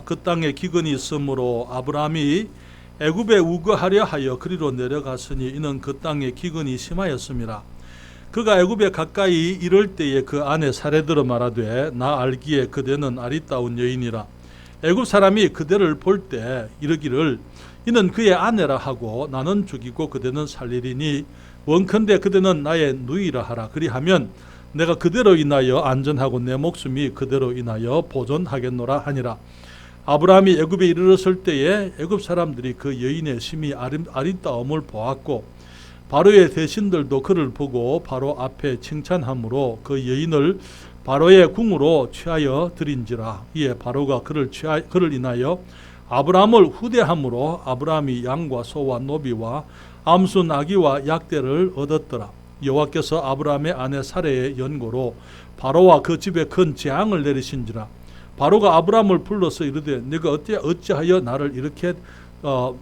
그 땅에 기근이 있으므로 아브라함이 애굽에 우거하려 하여 그리로 내려갔으니 이는 그 땅에 기근이 심하였습니다. 그가 애굽에 가까이 이를 때에 그 아내 사레들어 말하되 나 알기에 그대는 아리따운 여인이라. 애굽 사람이 그대를 볼 때 이르기를 이는 그의 아내라 하고 나는 죽이고 그대는 살리리니 원컨대 그대는 나의 누이라 하라. 그리하면 내가 그대로 인하여 안전하고 내 목숨이 그대로 인하여 보존하겠노라 하니라. 아브라함이 애굽에 이르렀을 때에 애굽 사람들이 그 여인의 심히 아리따움을 보았고 바로의 대신들도 그를 보고 바로 앞에 칭찬함으로 그 여인을 바로의 궁으로 취하여 드린지라. 이에 바로가 그를 인하여 아브라함을 후대함으로 아브라함이 양과 소와 노비와 암수 나귀와 약대를 얻었더라. 여호와께서 아브라함의 아내 사레의 연고로 바로와 그 집에 큰 재앙을 내리신지라. 바로가 아브라함을 불러서 이르되 네가 어찌하여 나를 이렇게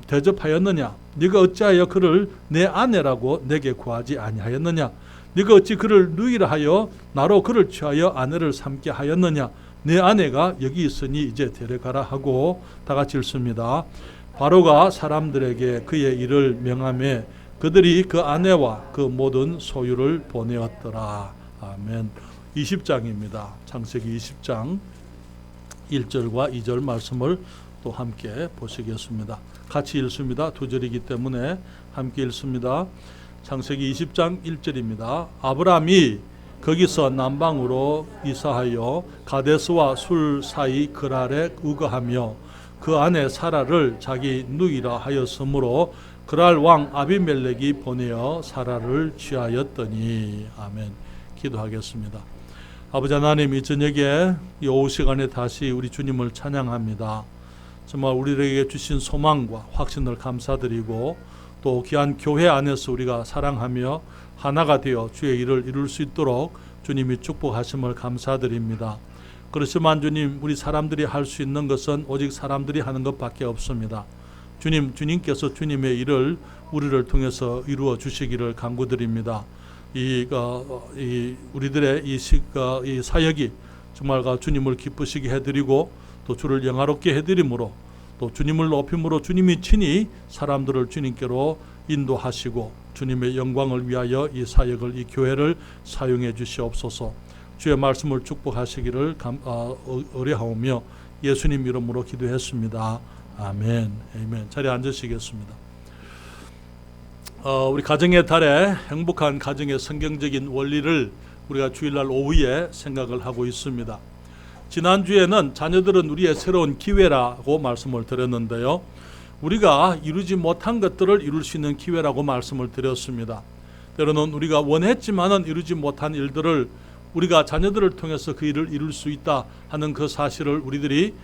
대접하였느냐? 네가 어찌하여 그를 내 아내라고 내게 구하지 아니하였느냐? 네가 어찌 그를 누이라 하여 나로 그를 취하여 아내를 삼게 하였느냐? 내 아내가 여기 있으니 이제 데려가라 하고 다 같이 읽습니다. 바로가 사람들에게 그의 일을 명하매 그들이 그 아내와 그 모든 소유를 보내었더라. 아멘. 20장입니다. 창세기 20장 1절과 2절 말씀을 또 함께 보시겠습니다. 같이 읽습니다. 두 절이기 때문에 함께 읽습니다. 창세기 20장 1절입니다. 아브라함이 거기서 남방으로 이사하여 가데스와 술 사이 그랄에 우거하며 그 아내 사라를 자기 누이라 하였으므로 그랄 왕 아비멜렉이 보내어 사라를 취하였더니. 아멘. 기도하겠습니다. 아버지 하나님, 이 저녁에 이 오후 시간에 다시 우리 주님을 찬양합니다. 정말 우리에게 주신 소망과 확신을 감사드리고 또 귀한 교회 안에서 우리가 사랑하며 하나가 되어 주의 일을 이룰 수 있도록 주님이 축복하심을 감사드립니다. 그렇지만 주님, 우리 사람들이 할 수 있는 것은 오직 사람들이 하는 것밖에 없습니다. 주님께서 주님의 일을 우리를 통해서 이루어 주시기를 간구드립니다. 우리들의 이 사역이 정말 주님을 기쁘시게 해드리고 또 주를 영화롭게 해드림으로 또 주님을 높임으로 주님이 친히 사람들을 주님께로 인도하시고 주님의 영광을 위하여 이 사역을, 이 교회를 사용해 주시옵소서. 주의 말씀을 축복하시기를 의뢰하오며 예수님 이름으로 기도했습니다. 아멘. 아멘. 자리에 앉으시겠습니다. 우리 가정의 달에 행복한 가정의 성경적인 원리를 우리가 주일날 오후에 생각을 하고 있습니다. 지난주에는 자녀들은 우리의 새로운 기회라고 말씀을 드렸는데요. 우리가 이루지 못한 것들을 이룰 수 있는 기회라고 말씀을 드렸습니다. 때로는 우리가 원했지만은 이루지 못한 일들을 우리가 자녀들을 통해서 그 일을 이룰 수 있다 하는 그 사실을 우리들이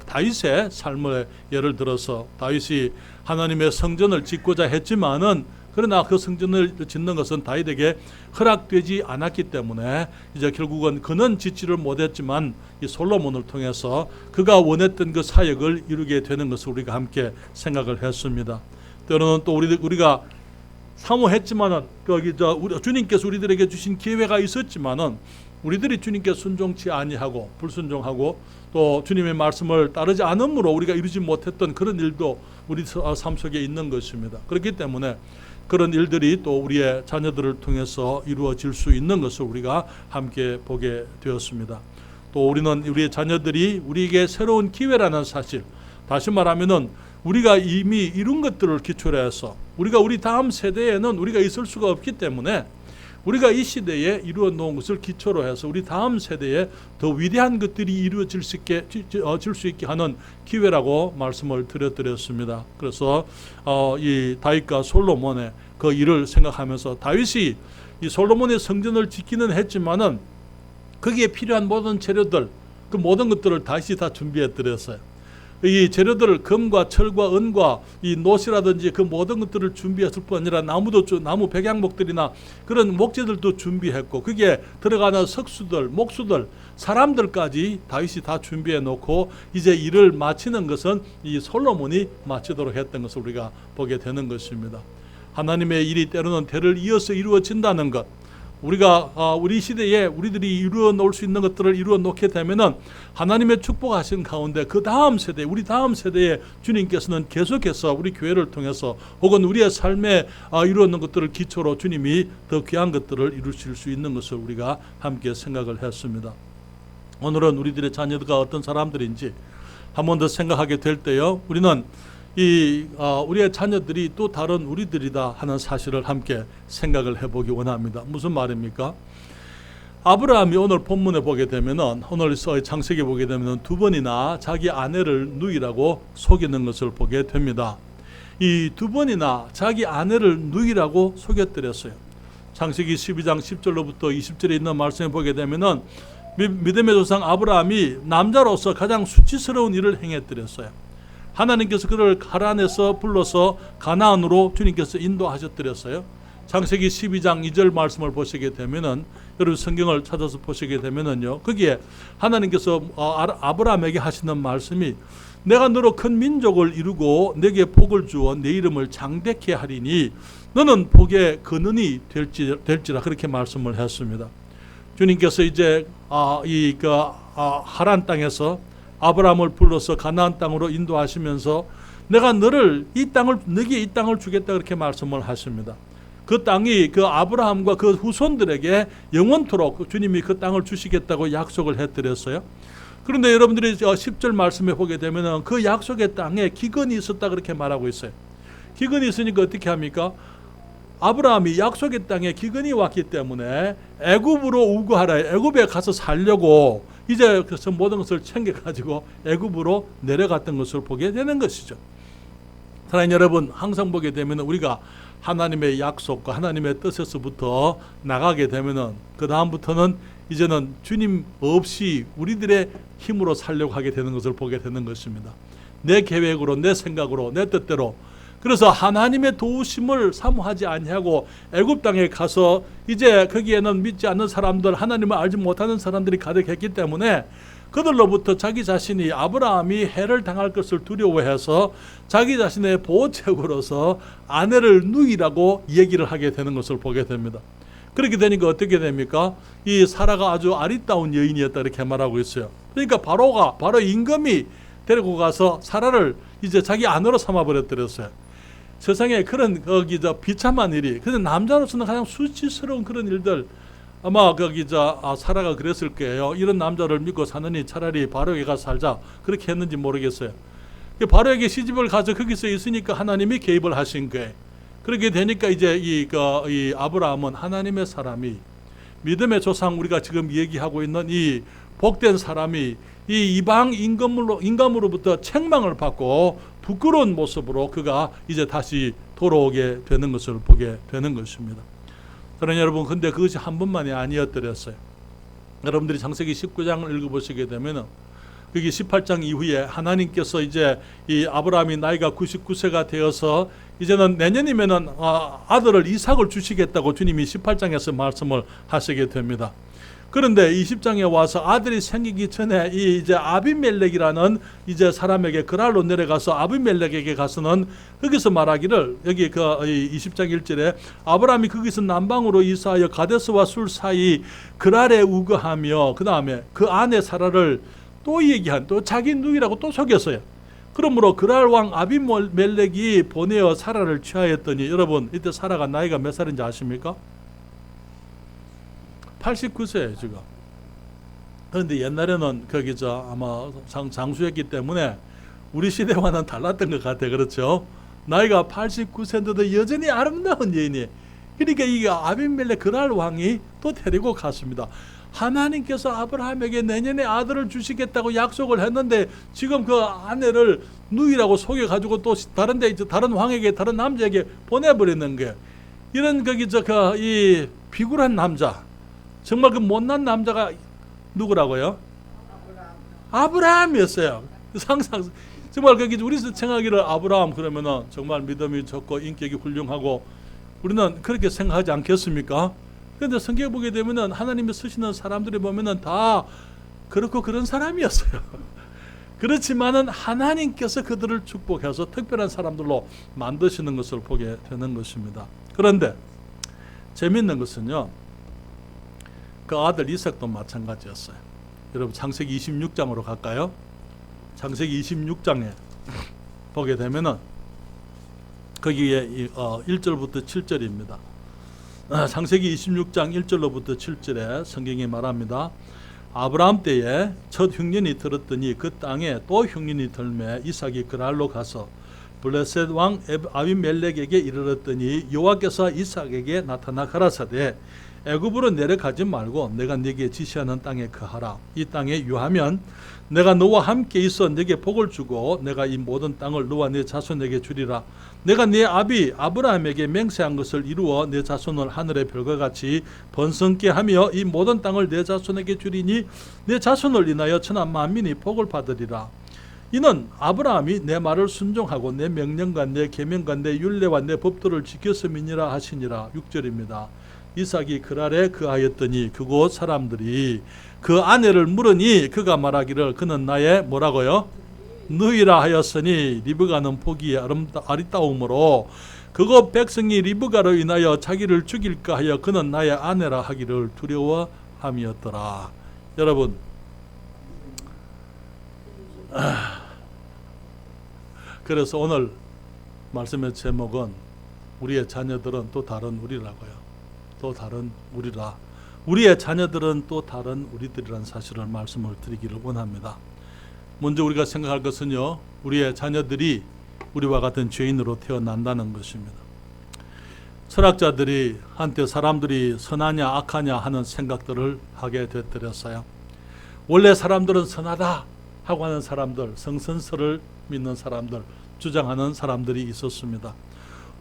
다윗의 삶을 예를 들어서 다윗이 하나님의 성전을 짓고자 했지만은 그러나 그 성전을 짓는 것은 다윗에게 허락되지 않았기 때문에 이제 결국은 그는 짓지를 못했지만 이 솔로몬을 통해서 그가 원했던 그 사역을 이루게 되는 것을 우리가 함께 생각을 했습니다. 때로는 또 우리가 사모했지만은 주님께서 우리들에게 주신 기회가 있었지만은 우리들이 주님께 순종치 아니하고 불순종하고 또 주님의 말씀을 따르지 않으므로 우리가 이루지 못했던 그런 일도 우리 삶 속에 있는 것입니다. 그렇기 때문에 그런 일들이 또 우리의 자녀들을 통해서 이루어질 수 있는 것을 우리가 함께 보게 되었습니다. 또 우리의 자녀들이 우리에게 새로운 기회라는 사실, 다시 말하면은 우리가 이미 이룬 것들을 기초로 해서 우리 다음 세대에는 우리가 있을 수가 없기 때문에 우리가 이 시대에 이루어 놓은 것을 기초로 해서 우리 다음 세대에 더 위대한 것들이 이루어질 수 있게 하는 기회라고 말씀을 드렸습니다. 그래서 이 다윗과 솔로몬의 그 일을 생각하면서 다윗이 이 솔로몬의 성전을 짓기는 했지만은 거기에 필요한 모든 재료들, 그 모든 것들을 다윗이 다 준비해 드렸어요. 이 재료들을 금과 철과 은과 이 노시라든지 그 모든 것들을 준비했을 뿐 아니라 나무 백양목들이나 그런 목재들도 준비했고 거기에 들어가는 석수들, 목수들, 사람들까지 다윗이 다 준비해 놓고 이제 일을 마치는 것은 이 솔로몬이 마치도록 했던 것을 우리가 보게 되는 것입니다. 하나님의 일이 때로는 대를 이어서 이루어진다는 것, 우리가 우리 시대에 우리들이 이루어 놓을 수 있는 것들을 이루어 놓게 되면은 하나님의 축복하신 가운데 그 다음 세대, 우리 다음 세대에 주님께서는 계속해서 우리 교회를 통해서 혹은 우리의 삶에 이루어 놓은 것들을 기초로 주님이 더 귀한 것들을 이루실 수 있는 것을 우리가 함께 생각을 했습니다. 오늘은 우리들의 자녀가 어떤 사람들인지 한 번 더 생각하게 될 때요, 우리는 우리의 자녀들이 또 다른 우리들이다 하는 사실을 함께 생각을 해보기 원합니다. 무슨 말입니까? 아브라함이 오늘 본문에 보게 되면은, 오늘 창세기에 보게 되면은 두 번이나 자기 아내를 누이라고 속이는 것을 보게 됩니다. 이 두 번이나 자기 아내를 누이라고 속였더랬어요. 창세기 12장 10절로부터 20절에 있는 말씀에 보게 되면은 믿음의 조상 아브라함이 남자로서 가장 수치스러운 일을 행했더랬어요. 하나님께서 그를 가나안에서 불러서 가나안으로 주님께서 인도하셨더랬어요. 창세기 12장 2절 말씀을 보시게 되면은, 여러분 성경을 찾아서 보시게 되면은요, 거기에 하나님께서 아브라함에게 하시는 말씀이, 내가 너로 큰 민족을 이루고 내게 복을 주어 내 이름을 장대케 하리니 너는 복의 근원이 될지라 그렇게 말씀을 했습니다. 주님께서 이제 하란 땅에서 아브라함을 불러서 가나안 땅으로 인도하시면서 내가 너에게 이 땅을 주겠다 그렇게 말씀을 하십니다. 그 땅이 그 아브라함과 그 후손들에게 영원토록 주님이 그 땅을 주시겠다고 약속을 해드렸어요. 그런데 여러분들이 10절 말씀에 보게 되면 그 약속의 땅에 기근이 있었다 그렇게 말하고 있어요. 기근이 있으니까 어떻게 합니까? 아브라함이 약속의 땅에 기근이 왔기 때문에 애굽으로 우거하라, 애굽에 가서 살려고 이제 그래서 모든 것을 챙겨가지고 애굽으로 내려갔던 것을 보게 되는 것이죠. 사랑하는 여러분, 항상 보게 되면 우리가 하나님의 약속과 하나님의 뜻에서부터 나가게 되면은 그 다음부터는 이제는 주님 없이 우리들의 힘으로 살려고 하게 되는 것을 보게 되는 것입니다. 내 계획으로, 내 생각으로, 내 뜻대로. 그래서 하나님의 도우심을 사모하지 아니하고 애굽 땅에 가서 이제 거기에는 믿지 않는 사람들, 하나님을 알지 못하는 사람들이 가득했기 때문에 그들로부터 자기 자신이, 아브라함이 해를 당할 것을 두려워해서 자기 자신의 보호책으로서 아내를 누이라고 얘기를 하게 되는 것을 보게 됩니다. 그렇게 되니까 어떻게 됩니까? 이 사라가 아주 아리따운 여인이었다 이렇게 말하고 있어요. 그러니까 바로 임금이 데리고 가서 사라를 이제 자기 아내로 삼아버렸더랬어요. 세상에 그런 비참한 일이, 그래서 남자로서는 가장 수치스러운 그런 일들, 아마 사라가 그랬을 거예요. 이런 남자를 믿고 사느니 차라리 바로에게 가서 살자 그렇게 했는지 모르겠어요. 바로에게 시집을 가서 거기서 있으니까 하나님이 개입을 하신 거예요. 그렇게 되니까 이제 이 아브라함은 하나님의 사람이, 믿음의 조상, 우리가 지금 얘기하고 있는 이 복된 사람이 이 이방 임금으로부터 책망을 받고 부끄러운 모습으로 그가 이제 다시 돌아오게 되는 것을 보게 되는 것입니다. 그러나 여러분, 근데 그것이 한 번만이 아니었더랬어요. 여러분들이 창세기 19장을 읽어보시게 되면은 여기 18장 이후에 하나님께서 이제 이 아브라함이 나이가 99세가 되어서 이제는 내년이면은 아들을 이삭을 주시겠다고 주님이 18장에서 말씀을 하시게 됩니다. 그런데 20장에 와서 아들이 생기기 전에 이제 아비멜렉이라는 이제 사람에게 그랄로 내려가서 아비멜렉에게 가서는 거기서 말하기를, 여기 20장 1절에 아브라함이 거기서 남방으로 이사하여 가데스와 술 사이 그랄에 우거하며 그 다음에 그 아내 사라를 또 자기 누이라고 또 속였어요. 그러므로 그랄 왕 아비멜렉이 보내어 사라를 취하였더니, 여러분 이때 사라가 나이가 몇 살인지 아십니까? 89세예요 지금. 그런데 옛날에는 아마 장수였기 때문에 우리 시대와는 달랐던 것 같아요. 그렇죠? 나이가 89세인데도 여전히 아름다운 여인이. 그러니까 이게 아비멜렉 그랄 왕이 또 데리고 갔습니다. 하나님께서 아브라함에게 내년에 아들을 주시겠다고 약속을 했는데 지금 그 아내를 누이라고 속여가지고 또 다른 왕에게, 다른 남자에게 보내버리는 거예요. 이런 이 비굴한 남자, 정말 그 못난 남자가 누구라고요? 아브라함이었어요. 정말 우리서稱하기를 아브라함 그러면은 정말 믿음이 좋고 인격이 훌륭하고 우리는 그렇게 생각하지 않겠습니까? 그런데 성경 보게 되면은 하나님이 쓰시는 사람들이 보면은 다 그렇고 그런 사람이었어요. 그렇지만은 하나님께서 그들을 축복해서 특별한 사람들로 만드시는 것을 보게 되는 것입니다. 그런데 재미있는 것은요, 그 아들 이삭도 마찬가지였어요. 여러분 창세기 26장으로 갈까요? 창세기 26장에 보게 되면은 거기에 1절부터 7절입니다. 창세기 26장 1절로부터 7절에 성경이 말합니다. 아브라함 때에 첫 흉년이 들었더니 그 땅에 또 흉년이 들매 이삭이 그랄로 가서 블레셋 왕 아비멜렉에게 이르렀더니 여호와께서 이삭에게 나타나 가라사대 애굽으로 내려가지 말고 내가 네게 지시하는 땅에 거하라. 이 땅에 유하면 내가 너와 함께 있어 네게 복을 주고 내가 이 모든 땅을 너와 네 자손에게 주리라. 내가 네 아비 아브라함에게 맹세한 것을 이루어 네 자손을 하늘의 별과 같이 번성케 하며 이 모든 땅을 네 자손에게 주리니 네 자손을 인하여 천하 만민이 복을 받으리라. 이는 아브라함이 내 말을 순종하고 내 명령과 내 계명과 내 율례와 내 법도를 지켰음이니라 하시니라. 6절입니다. 이삭이 그랄에 거하였더니 그곳 사람들이 그 아내를 물으니 그가 말하기를 그는 나의 뭐라고요? 누이라 하였으니 리브가는 보기에 아리따움으로 그곳 백성이 리브가로 인하여 자기를 죽일까 하여 그는 나의 아내라 하기를 두려워함이었더라. 여러분, 그래서 오늘 말씀의 제목은 우리의 자녀들은 또 다른 우리라고요. 또 다른 우리라. 우리의 자녀들은 또 다른 우리들이라는 사실을 말씀을 드리기를 원합니다. 먼저 우리가 생각할 것은요, 우리의 자녀들이 우리와 같은 죄인으로 태어난다는 것입니다. 철학자들이 한때 사람들이 선하냐 악하냐 하는 생각들을 하게 되더랬어요. 원래 사람들은 선하다 하고 하는 사람들, 성선설을 믿는 사람들, 주장하는 사람들이 있었습니다.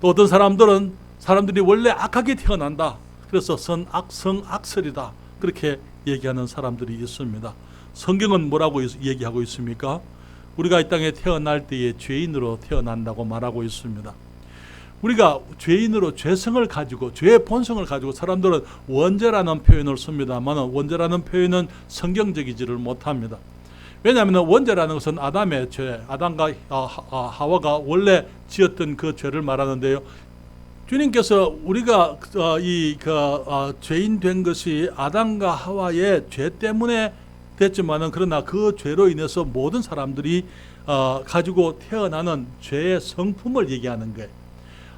또 어떤 사람들은 사람들이 원래 악하게 태어난다, 그래서 선악설이다, 그렇게 얘기하는 사람들이 있습니다. 성경은 뭐라고 얘기하고 있습니까? 우리가 이 땅에 태어날 때에 죄인으로 태어난다고 말하고 있습니다. 우리가 죄인으로 죄성을 가지고 죄의 본성을 가지고 사람들은 원죄라는 표현을 씁니다만 원죄라는 표현은 성경적이지를 못합니다. 왜냐하면 원죄라는 것은 아담의 죄, 아담과 하와가 원래 지었던 그 죄를 말하는데요. 주님께서 우리가 죄인 된 것이 아담과 하와의 죄 때문에 됐지만은 그러나 그 죄로 인해서 모든 사람들이 가지고 태어나는 죄의 성품을 얘기하는 거예요.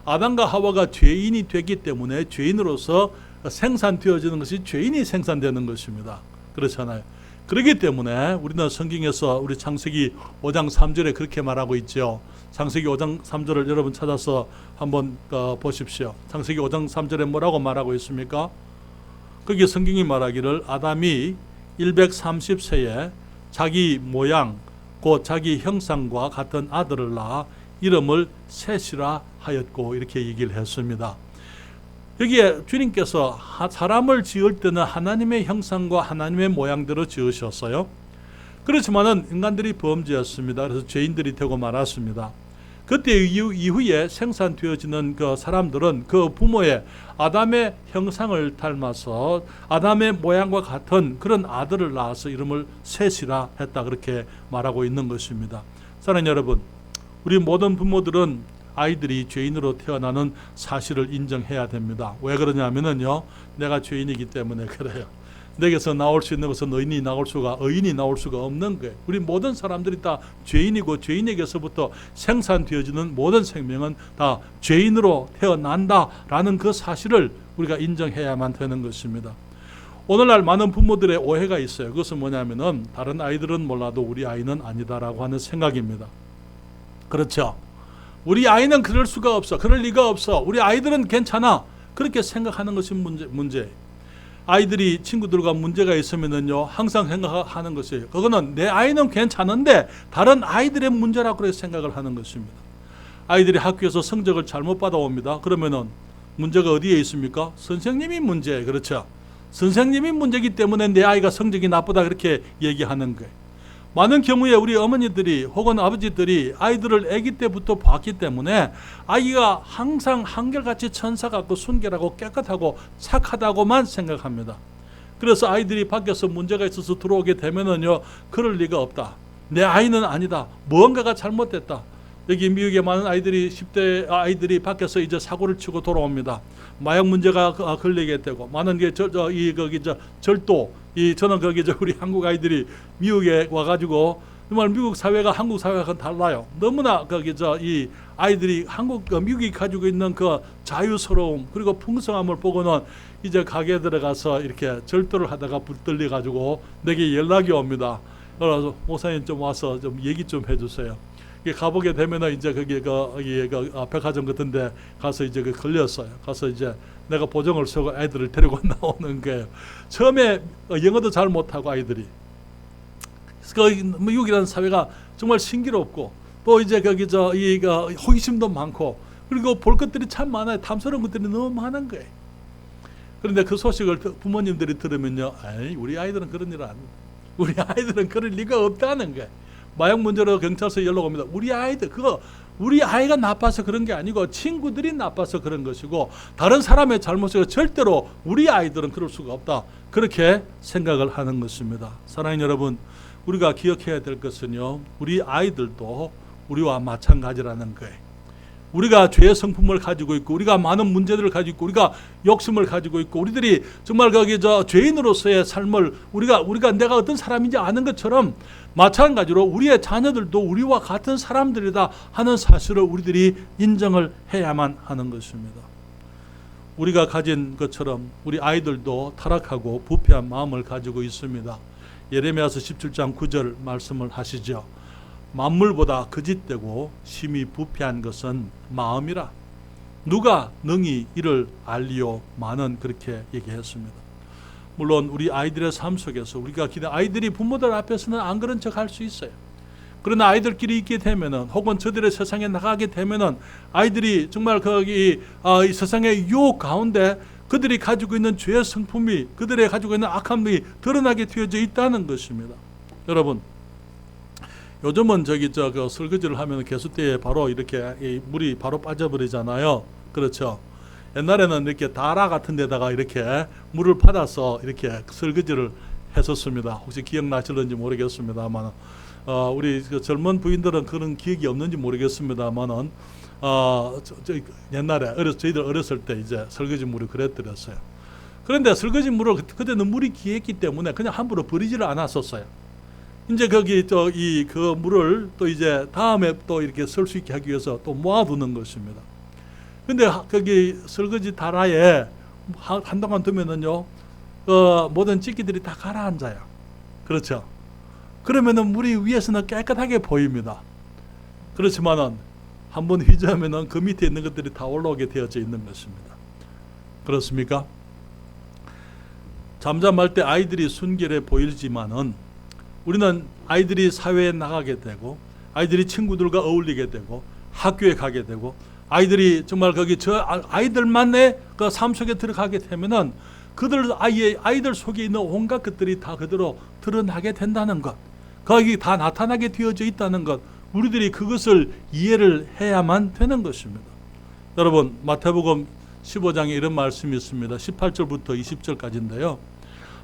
아담과 하와가 죄인이 되기 때문에 죄인으로서 생산되어지는 것이 죄인이 생산되는 것입니다. 그렇잖아요. 그렇기 때문에 우리는 성경에서 우리 창세기 5장 3절에 그렇게 말하고 있죠. 창세기 5장 3절을 여러분 찾아서 한번 보십시오. 창세기 5장 3절에 뭐라고 말하고 있습니까? 거기 성경이 말하기를 아담이 130세에 자기 모양 곧 자기 형상과 같은 아들을 낳아 이름을 셋이라 하였고 이렇게 얘기를 했습니다. 여기에 주님께서 사람을 지을 때는 하나님의 형상과 하나님의 모양대로 지으셨어요. 그렇지만은 인간들이 범죄했습니다. 그래서 죄인들이 되고 말았습니다. 그때 이후에 생산되어지는 그 사람들은 그 부모의 아담의 형상을 닮아서 아담의 모양과 같은 그런 아들을 낳아서 이름을 셋이라 했다, 그렇게 말하고 있는 것입니다. 사랑하는 여러분, 우리 모든 부모들은 아이들이 죄인으로 태어나는 사실을 인정해야 됩니다. 왜 그러냐면요, 내가 죄인이기 때문에 그래요. 내게서 나올 수 있는 것은 의인이 나올 수가 없는 거예요. 우리 모든 사람들이 다 죄인이고 죄인에게서부터 생산되어지는 모든 생명은 다 죄인으로 태어난다라는 그 사실을 우리가 인정해야만 되는 것입니다. 오늘날 많은 부모들의 오해가 있어요. 그것은 뭐냐면은 다른 아이들은 몰라도 우리 아이는 아니다라고 하는 생각입니다. 그렇죠? 우리 아이는 그럴 수가 없어. 그럴 리가 없어. 우리 아이들은 괜찮아. 그렇게 생각하는 것이 문제예요. 아이들이 친구들과 문제가 있으면은요, 항상 생각하는 것이에요. 그거는 내 아이는 괜찮은데 다른 아이들의 문제라고 그렇게 생각을 하는 것입니다. 아이들이 학교에서 성적을 잘못 받아옵니다. 그러면은 문제가 어디에 있습니까? 선생님이 문제예요. 그렇죠? 선생님이 문제이기 때문에 내 아이가 성적이 나쁘다 그렇게 얘기하는 거예요. 많은 경우에 우리 어머니들이 혹은 아버지들이 아이들을 아기 때부터 봤기 때문에 아이가 항상 한결같이 천사 같고 순결하고 깨끗하고 착하다고만 생각합니다. 그래서 아이들이 밖에서 문제가 있어서 들어오게 되면은요, 그럴 리가 없다. 내 아이는 아니다. 무언가가 잘못됐다. 여기 미국에 많은 아이들이 10대 아이들이 밖에서 이제 사고를 치고 돌아옵니다. 마약 문제가 걸리게 되고 많은 게 절도 저는 우리 한국 아이들이 미국에 와가지고 정말 미국 사회가 한국 사회가 달라요. 너무나 이 아이들이 미국이 가지고 있는 그 자유스러움 그리고 풍성함을 보고는 이제 가게에 들어가서 이렇게 절도를 하다가 붙들려 가지고 내게 연락이 옵니다. 그래서 목사님 좀 와서 좀 얘기 좀 해주세요. 가보게 되면은 이제 백화점 같은데 가서 이제 걸렸어요. 가서 이제 내가 보정을 서고 애들을 데리고 나오는 거예요. 처음에 영어도 잘 못하고 아이들이 미국이라는 사회가 정말 신기롭고 또 이제 호기심도 많고 그리고 볼 것들이 참 많아요. 탐스러운 것들이 너무 많은 거예요. 그런데 그 소식을 부모님들이 들으면요, 우리 아이들은 그런 일 안 해요. 우리 아이들은 그럴 리가 없다는 거예요. 마약 문제로 경찰서에 연락 옵니다. 우리 아이가 나빠서 그런 게 아니고 친구들이 나빠서 그런 것이고 다른 사람의 잘못이고 절대로 우리 아이들은 그럴 수가 없다. 그렇게 생각을 하는 것입니다. 사랑하는 여러분, 우리가 기억해야 될 것은요, 우리 아이들도 우리와 마찬가지라는 거예요. 우리가 죄의 성품을 가지고 있고 우리가 많은 문제들을 가지고 있고 우리가 욕심을 가지고 있고 우리들이 정말 죄인으로서의 삶을 우리가 내가 어떤 사람인지 아는 것처럼 마찬가지로 우리의 자녀들도 우리와 같은 사람들이다 하는 사실을 우리들이 인정을 해야만 하는 것입니다. 우리가 가진 것처럼 우리 아이들도 타락하고 부패한 마음을 가지고 있습니다. 예레미야서 17장 9절 말씀을 하시죠. 만물보다 거짓되고 심히 부패한 것은 마음이라. 누가 능히 이를 알리요? 많은 그렇게 얘기했습니다. 물론 우리 아이들의 삶 속에서 우리가 아이들이 부모들 앞에서는 안 그런 척 할 수 있어요. 그러나 아이들끼리 있게 되면은 혹은 저들의 세상에 나가게 되면은 아이들이 정말 이 세상의 유혹 가운데 그들이 가지고 있는 죄의 성품이 그들이 가지고 있는 악함이 드러나게 되어져 있다는 것입니다. 여러분, 요즘은 설거지를 하면 개수대에 바로 이렇게 물이 바로 빠져버리잖아요. 그렇죠? 옛날에는 이렇게 다라 같은 데다가 이렇게 물을 받아서 이렇게 설거지를 했었습니다. 혹시 기억나실는지 모르겠습니다만, 우리 젊은 부인들은 그런 기억이 없는지 모르겠습니다만은, 옛날에 저희들 어렸을 때 이제 설거지 물이 그랬더랬어요. 그런데 설거지 물을 그때는 물이 귀했기 때문에 그냥 함부로 버리지를 않았었어요. 이제 그 물을 또 이제 다음에 또 이렇게 쓸 수 있게 하기 위해서 또 모아두는 것입니다. 근데 거기 설거지 다라에 한동안 두면은요, 모든 찌끼들이 다 가라앉아요. 그렇죠? 그러면은 물이 위에서는 깨끗하게 보입니다. 그렇지만은 한번 휘저으면은 그 밑에 있는 것들이 다 올라오게 되어져 있는 것입니다. 그렇습니까? 잠잠할 때 아이들이 순결해 보이지만은 우리는 아이들이 사회에 나가게 되고 아이들이 친구들과 어울리게 되고 학교에 가게 되고 아이들이 정말 아이들만의 그 삶 속에 들어가게 되면은 아이들 속에 있는 온갖 것들이 다 그대로 드러나게 된다는 것, 거기 다 나타나게 되어져 있다는 것, 우리들이 그것을 이해를 해야만 되는 것입니다. 여러분, 마태복음 15장에 이런 말씀이 있습니다. 18절부터 20절까지인데요.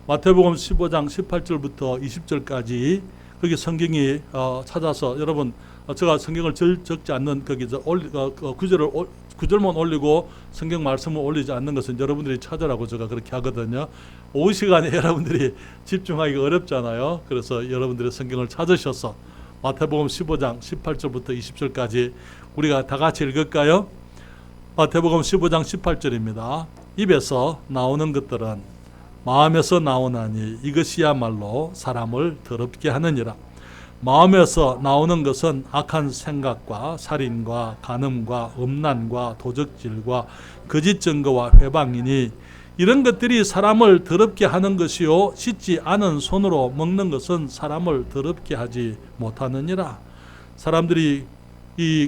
마태복음 15장 18절부터 20절까지 거기 성경이 찾아서 여러분, 제가 성경을 적지 않는 구절만 올리고 성경 말씀을 올리지 않는 것은 여러분들이 찾으라고 제가 그렇게 하거든요. 오후 시간에 여러분들이 집중하기가 어렵잖아요. 그래서 여러분들이 성경을 찾으셔서 마태복음 15장 18절부터 20절까지 우리가 다 같이 읽을까요? 마태복음 15장 18절입니다. 입에서 나오는 것들은 마음에서 나오나니 이것이야말로 사람을 더럽게 하느니라. 마음에서 나오는 것은 악한 생각과 살인과 간음과 음란과 도적질과 거짓 증거와 회방이니 이런 것들이 사람을 더럽게 하는 것이요 씻지 않은 손으로 먹는 것은 사람을 더럽게 하지 못하느니라. 사람들이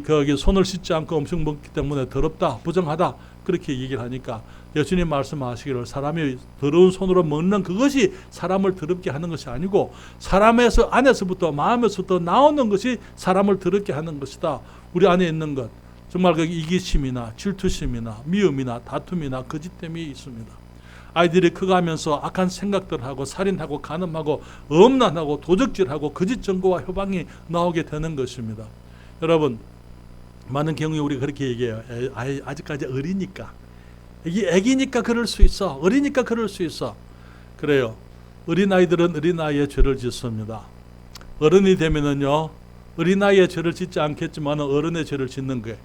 거기 손을 씻지 않고 음식 먹기 때문에 더럽다, 부정하다 그렇게 얘기를 하니까 예수님 말씀하시기를 사람이 더러운 손으로 먹는 그것이 사람을 더럽게 하는 것이 아니고 사람에서 안에서부터 마음에서부터 나오는 것이 사람을 더럽게 하는 것이다. 우리 안에 있는 것 정말 이기심이나 질투심이나 미움이나 다툼이나 거짓됨이 있습니다. 아이들이 커가면서 악한 생각들하고 살인하고 간음하고 음란하고 도적질하고 거짓 증거와 협박이 나오게 되는 것입니다. 여러분, 많은 경우에 우리가 그렇게 얘기해요. 아직까지 어리니까. 애기니까 그럴 수 있어. 어리니까 그럴 수 있어. 그래요. 어린아이들은 어린아이의 죄를 짓습니다. 어른이 되면은요, 어린아이의 죄를 짓지 않겠지만 어른의 죄를 짓는 거예요.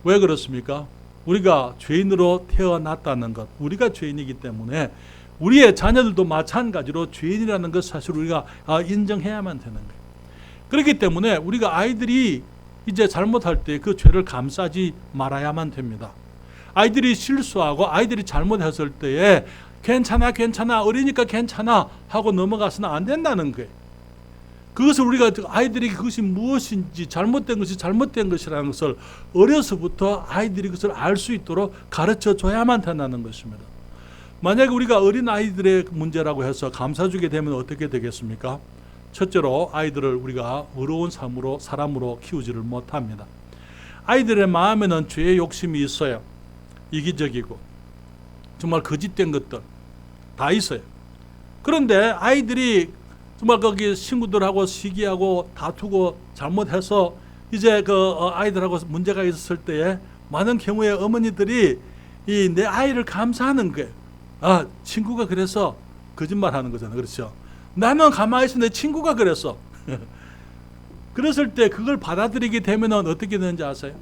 왜 그렇습니까? 우리가 죄인으로 태어났다는 것, 우리가 죄인이기 때문에 우리의 자녀들도 마찬가지로 죄인이라는 것 사실 우리가 인정해야만 되는 거예요. 그렇기 때문에 우리가 아이들이 이제 잘못할 때 그 죄를 감싸지 말아야만 됩니다. 아이들이 실수하고 아이들이 잘못했을 때에 괜찮아 어리니까 괜찮아 하고 넘어가서는 안 된다는 거예요. 그것을 우리가 아이들에게 그것이 무엇인지 잘못된 것이 잘못된 것이라는 것을 어려서부터 아이들이 그것을 알 수 있도록 가르쳐 줘야만 된다는 것입니다. 만약에 우리가 어린 아이들의 문제라고 해서 감싸주게 되면 어떻게 되겠습니까? 첫째로 아이들을 우리가 의로운 사람으로 키우지를 못합니다. 아이들의 마음에는 죄의 욕심이 있어요. 이기적이고 정말 거짓된 것들 다 있어요. 그런데 아이들이 정말 거기 친구들하고 시기하고 다투고 잘못해서 이제 그 아이들하고 문제가 있었을 때에 많은 경우에 어머니들이 내 아이를 감사하는 거예요. 친구가 그래서 거짓말하는 거잖아요. 그렇죠? 나는 가만히 있어 내 친구가 그랬어. 그랬을 때 그걸 받아들이게 되면 어떻게 되는지 아세요?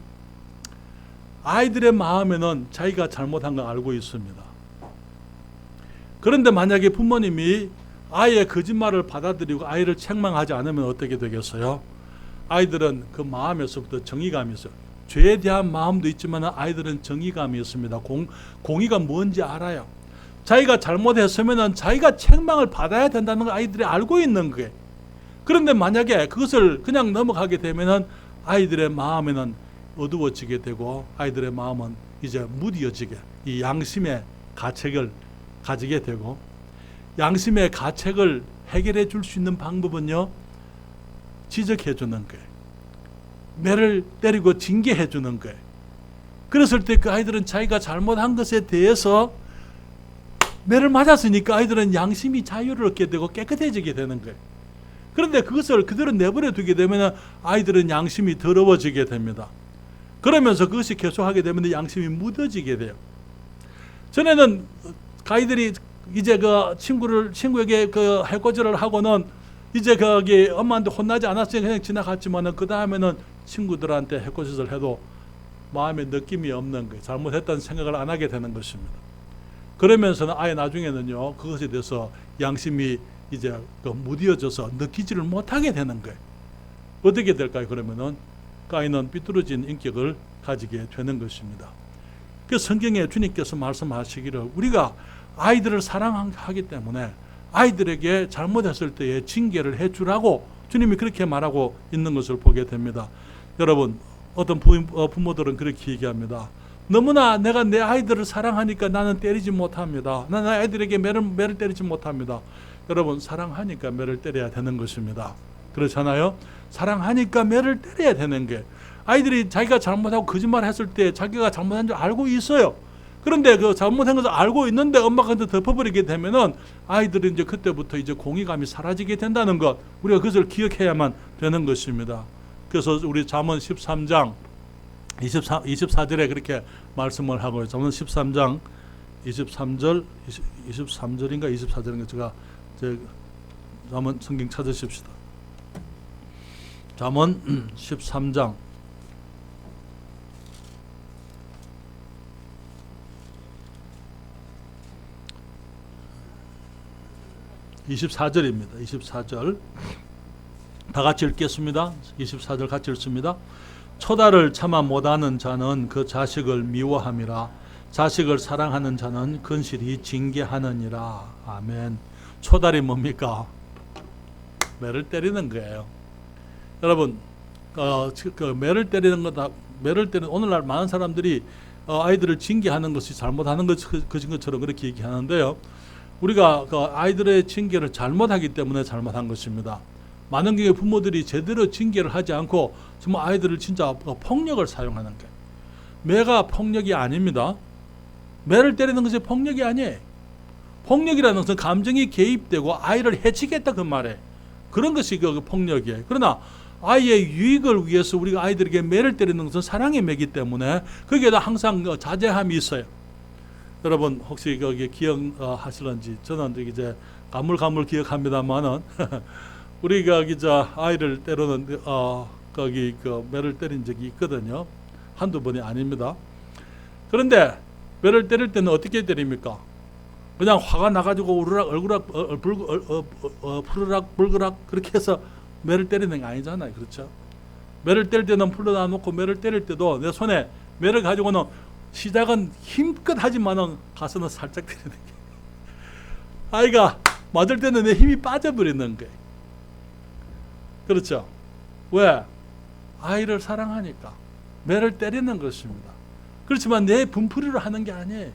아이들의 마음에는 자기가 잘못한 거 알고 있습니다. 그런데 만약에 부모님이 아이의 거짓말을 받아들이고 아이를 책망하지 않으면 어떻게 되겠어요? 아이들은 그 마음에서부터 정의감이 있어요. 죄에 대한 마음도 있지만 아이들은 정의감이 있습니다. 공의가 뭔지 알아요. 자기가 잘못했으면 자기가 책망을 받아야 된다는 걸 아이들이 알고 있는 거예요. 그런데 만약에 그것을 그냥 넘어가게 되면 아이들의 마음에는 어두워지게 되고 아이들의 마음은 이제 무디어지게 이 양심의 가책을 가지게 되고, 양심의 가책을 해결해 줄 수 있는 방법은요, 지적해 주는 거예요. 매를 때리고 징계해 주는 거예요. 그랬을 때 그 아이들은 자기가 잘못한 것에 대해서 매를 맞았으니까 아이들은 양심이 자유를 얻게 되고 깨끗해지게 되는 거예요. 그런데 그것을 그대로 내버려 두게 되면 아이들은 양심이 더러워지게 됩니다. 그러면서 그것이 계속하게 되면 양심이 묻어지게 돼요. 전에는 아이들이 이제 그 친구에게 그 해코지를 하고는 이제 거기 엄마한테 혼나지 않았으니 그냥 지나갔지만은 그 다음에는 친구들한테 해코지를 해도 마음에 느낌이 없는 거예요. 잘못했다는 생각을 안 하게 되는 것입니다. 그러면서는 아예 나중에는요, 그것에 대해서 양심이 이제 무디어져서 느끼지를 못하게 되는 거예요. 어떻게 될까요? 그러면은 그 아이는 삐뚤어진 인격을 가지게 되는 것입니다. 그 성경에 주님께서 말씀하시기를 우리가 아이들을 사랑하기 때문에 아이들에게 잘못했을 때에 징계를 해주라고 주님이 그렇게 말하고 있는 것을 보게 됩니다. 여러분, 어떤 부모들은 그렇게 얘기합니다. 너무나 내가 내 아이들을 사랑하니까 나는 때리지 못합니다. 나는 아이들에게 매를 때리지 못합니다. 여러분, 사랑하니까 매를 때려야 되는 것입니다. 그렇잖아요? 사랑하니까 매를 때려야 되는 게, 아이들이 자기가 잘못하고 거짓말 했을 때 자기가 잘못한 줄 알고 있어요. 그런데 그 잘못한 것을 알고 있는데 엄마가 덮어버리게 되면은 아이들은 이제 그때부터 이제 공의감이 사라지게 된다는 것, 우리가 그것을 기억해야만 되는 것입니다. 그래서 우리 잠언 13장 24절에 그렇게 말씀을 하고, 잠언 13장 23절인가 24절인가 제가 잠언 성경 찾으십시다. 잠언 13장 24절입니다. 24절 다 같이 읽겠습니다. 24절 같이 읽습니다. 초다를 참아 못하는 자는 그 자식을 미워함이라. 자식을 사랑하는 자는 근실히 징계하느니라. 아멘. 초달이 뭡니까? 매를 때리는 거예요. 여러분, 매를 때리는 거다. 매를 때리는, 오늘날 많은 사람들이 아이들을 징계하는 것이 잘못하는 것인 것처럼 그렇게 얘기하는데요. 우리가 그 아이들의 징계를 잘못하기 때문에 잘못한 것입니다. 많은 경우에 부모들이 제대로 징계를 하지 않고 정말 아이들을 진짜 폭력을 사용하는 거예요. 매가 폭력이 아닙니다. 매를 때리는 것이 폭력이 아니에요. 폭력이라는 것은 감정이 개입되고 아이를 해치겠다 그 말이에요. 그런 것이 그 폭력이에요. 그러나 아이의 유익을 위해서 우리가 아이들에게 매를 때리는 것은 사랑의 매이기 때문에 거기에다 항상 자제함이 있어요. 여러분 혹시 거기 기억하실런지 저는 이제 가물가물 기억합니다만은 우리가 이제 아이를 때로는 거기 매를 때린 적이 있거든요. 한두 번이 아닙니다. 그런데 매를 때릴 때는 어떻게 때립니까? 그냥 화가 나가지고 우르락 얼그락 푸르락 불그락 그렇게 해서 매를 때리는 게 아니잖아요. 그렇죠? 매를 때릴 때는 풀어놔 놓고 매를 때릴 때도 내 손에 매를 가지고는 시작은 힘껏 하지만은 가서는 살짝 때리는 게 아이가 맞을 때는 내 힘이 빠져버리는 거예요. 그렇죠? 왜? 아이를 사랑하니까 매를 때리는 것입니다. 그렇지만 내 분풀이로 하는 게 아니에요.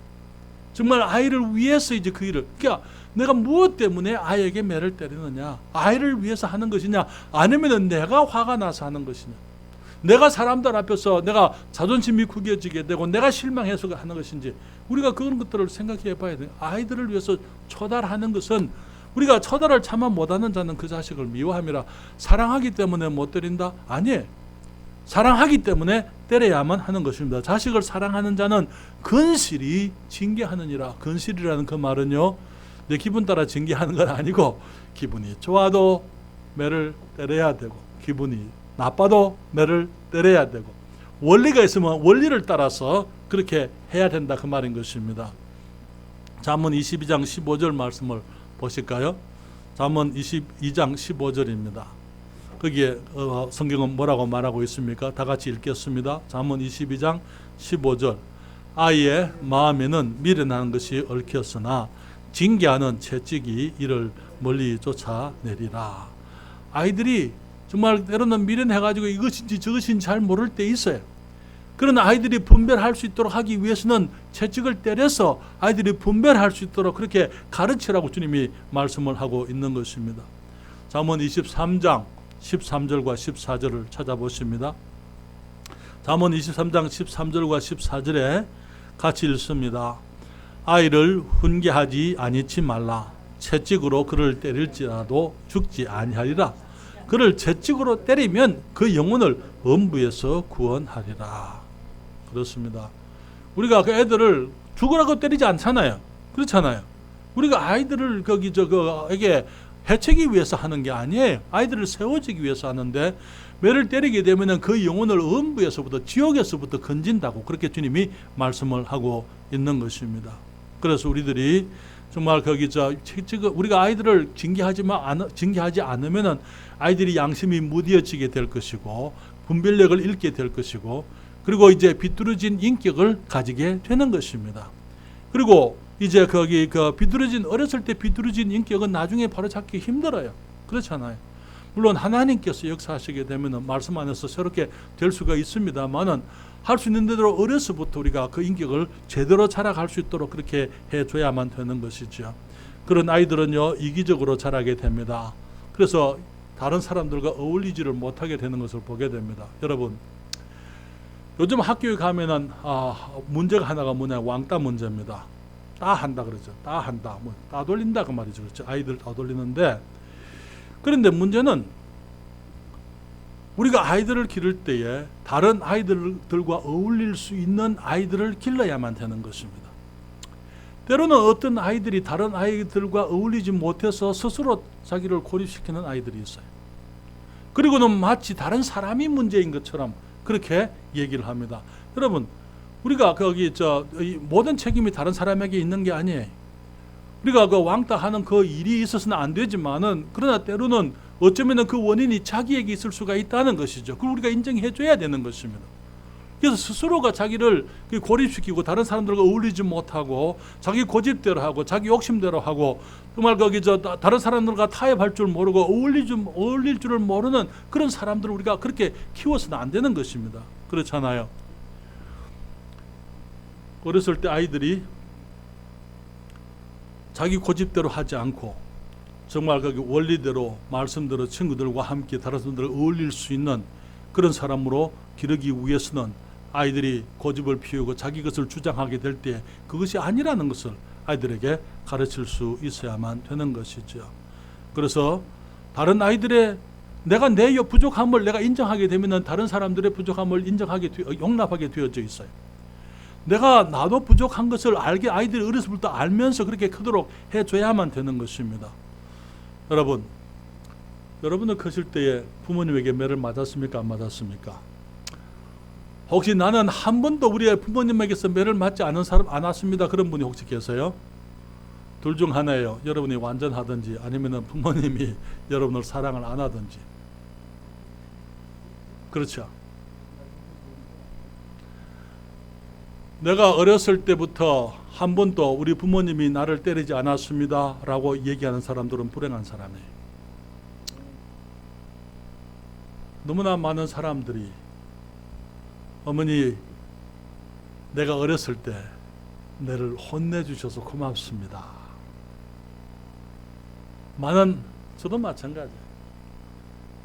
정말 아이를 위해서 이제 그 일을, 그러니까 내가 무엇 때문에 아이에게 매를 때리느냐? 아이를 위해서 하는 것이냐? 아니면 내가 화가 나서 하는 것이냐? 내가 사람들 앞에서 내가 자존심이 구겨지게 되고 내가 실망해서 하는 것인지 우리가 그런 것들을 생각해 봐야 돼요. 아이들을 위해서 처달하는 것은 우리가 처달을 참아 못하는 자는 그 자식을 미워함이라. 사랑하기 때문에 못 때린다? 아니에요. 사랑하기 때문에 때려야만 하는 것입니다. 자식을 사랑하는 자는 근실이 징계하느니라. 근실이라는 그 말은요, 내 기분 따라 징계하는 건 아니고 기분이 좋아도 매를 때려야 되고 기분이 나빠도 매를 때려야 되고 원리가 있으면 원리를 따라서 그렇게 해야 된다 그 말인 것입니다. 잠언 22장 15절 말씀을 보실까요? 잠언 22장 15절입니다. 거기에 성경은 뭐라고 말하고 있습니까? 다 같이 읽겠습니다. 잠언 22장 15절. 아이의 마음에는 미련하는 것이 얽혔으나 징계하는 채찍이 이를 멀리 쫓아내리라. 아이들이 정말 때로는 미련해가지고 이것인지 저것인지 잘 모를 때 있어요. 그런 아이들이 분별할 수 있도록 하기 위해서는 채찍을 때려서 아이들이 분별할 수 있도록 그렇게 가르치라고 주님이 말씀을 하고 있는 것입니다. 잠언 23장 13절과 14절을 찾아보십니다. 잠언 23장 13절과 14절에 같이 읽습니다. 아이를 훈계하지 아니치 말라. 채찍으로 그를 때릴지라도 죽지 아니하리라. 그를 채찍으로 때리면 그 영혼을 엄부에서 구원하리라. 그렇습니다. 우리가 그 애들을 죽으라고 때리지 않잖아요. 그렇잖아요. 우리가 아이들을 거기에게 해치기 위해서 하는 게 아니에요. 아이들을 세워주기 위해서 하는데 매를 때리게 되면 그 영혼을 엄부에서부터 지옥에서부터 건진다고 그렇게 주님이 말씀을 하고 있는 것입니다. 그래서 우리들이 정말 우리가 아이들을 징계하지 않으면은 아이들이 양심이 무뎌지게 될 것이고 분별력을 잃게 될 것이고 그리고 이제 비뚤어진 인격을 가지게 되는 것입니다. 그리고 이제 비뚤어진 어렸을 때 비뚤어진 인격은 나중에 바로잡기 힘들어요. 그렇잖아요. 물론 하나님께서 역사하시게 되면 말씀 안에서 새롭게 될 수가 있습니다만은 할 수 있는 대로 어려서부터 우리가 그 인격을 제대로 자라갈 수 있도록 그렇게 해줘야만 되는 것이죠. 그런 아이들은요 이기적으로 자라게 됩니다. 그래서 다른 사람들과 어울리지를 못하게 되는 것을 보게 됩니다. 여러분 요즘 학교에 가면은 문제가 하나가 뭐냐 왕따 문제입니다. 따한다 그러죠. 따한다 따돌린다 그 말이죠. 그렇죠? 아이들 따돌리는데 그런데 문제는 우리가 아이들을 기를 때에 다른 아이들과 어울릴 수 있는 아이들을 길러야만 되는 것입니다. 때로는 어떤 아이들이 다른 아이들과 어울리지 못해서 스스로 자기를 고립시키는 아이들이 있어요. 그리고는 마치 다른 사람이 문제인 것처럼 그렇게 얘기를 합니다. 여러분, 우리가 모든 책임이 다른 사람에게 있는 게 아니에요. 우리가 왕따하는 그 일이 있어서는 안 되지만은 그러나 때로는 어쩌면 그 원인이 자기에게 있을 수가 있다는 것이죠. 그걸 우리가 인정해 줘야 되는 것입니다. 그래서 스스로가 자기를 고립시키고 다른 사람들과 어울리지 못하고 자기 고집대로 하고 자기 욕심대로 하고 정말 다른 사람들과 타협할 줄 모르고 어울릴 줄을 모르는 그런 사람들을 우리가 그렇게 키워서는 안 되는 것입니다. 그렇잖아요. 어렸을 때 아이들이 자기 고집대로 하지 않고 정말 원리대로 말씀대로 친구들과 함께 다른 사람들을 어울릴 수 있는 그런 사람으로 기르기 위해서는 아이들이 고집을 피우고 자기 것을 주장하게 될 때 그것이 아니라는 것을 아이들에게 가르칠 수 있어야만 되는 것이죠. 그래서 다른 아이들의 내가 내 부족함을 내가 인정하게 되면 다른 사람들의 부족함을 용납하게 되어져 있어요. 내가 나도 부족한 것을 아이들이 어려서부터 알면서 그렇게 크도록 해줘야만 되는 것입니다. 여러분은 크실 때에 부모님에게 매를 맞았습니까? 안 맞았습니까? 혹시 나는 한 번도 우리 부모님에게서 매를 맞지 않은 사람 안 왔습니다. 그런 분이 혹시 계세요? 둘 중 하나예요. 여러분이 완전하든지 아니면 부모님이 여러분을 사랑을 안 하든지. 그렇죠. 내가 어렸을 때부터 한 번도 우리 부모님이 나를 때리지 않았습니다 라고 얘기하는 사람들은 불행한 사람이에요. 너무나 많은 사람들이 어머니 내가 어렸을 때 나를 혼내주셔서 고맙습니다. 저도 마찬가지예요.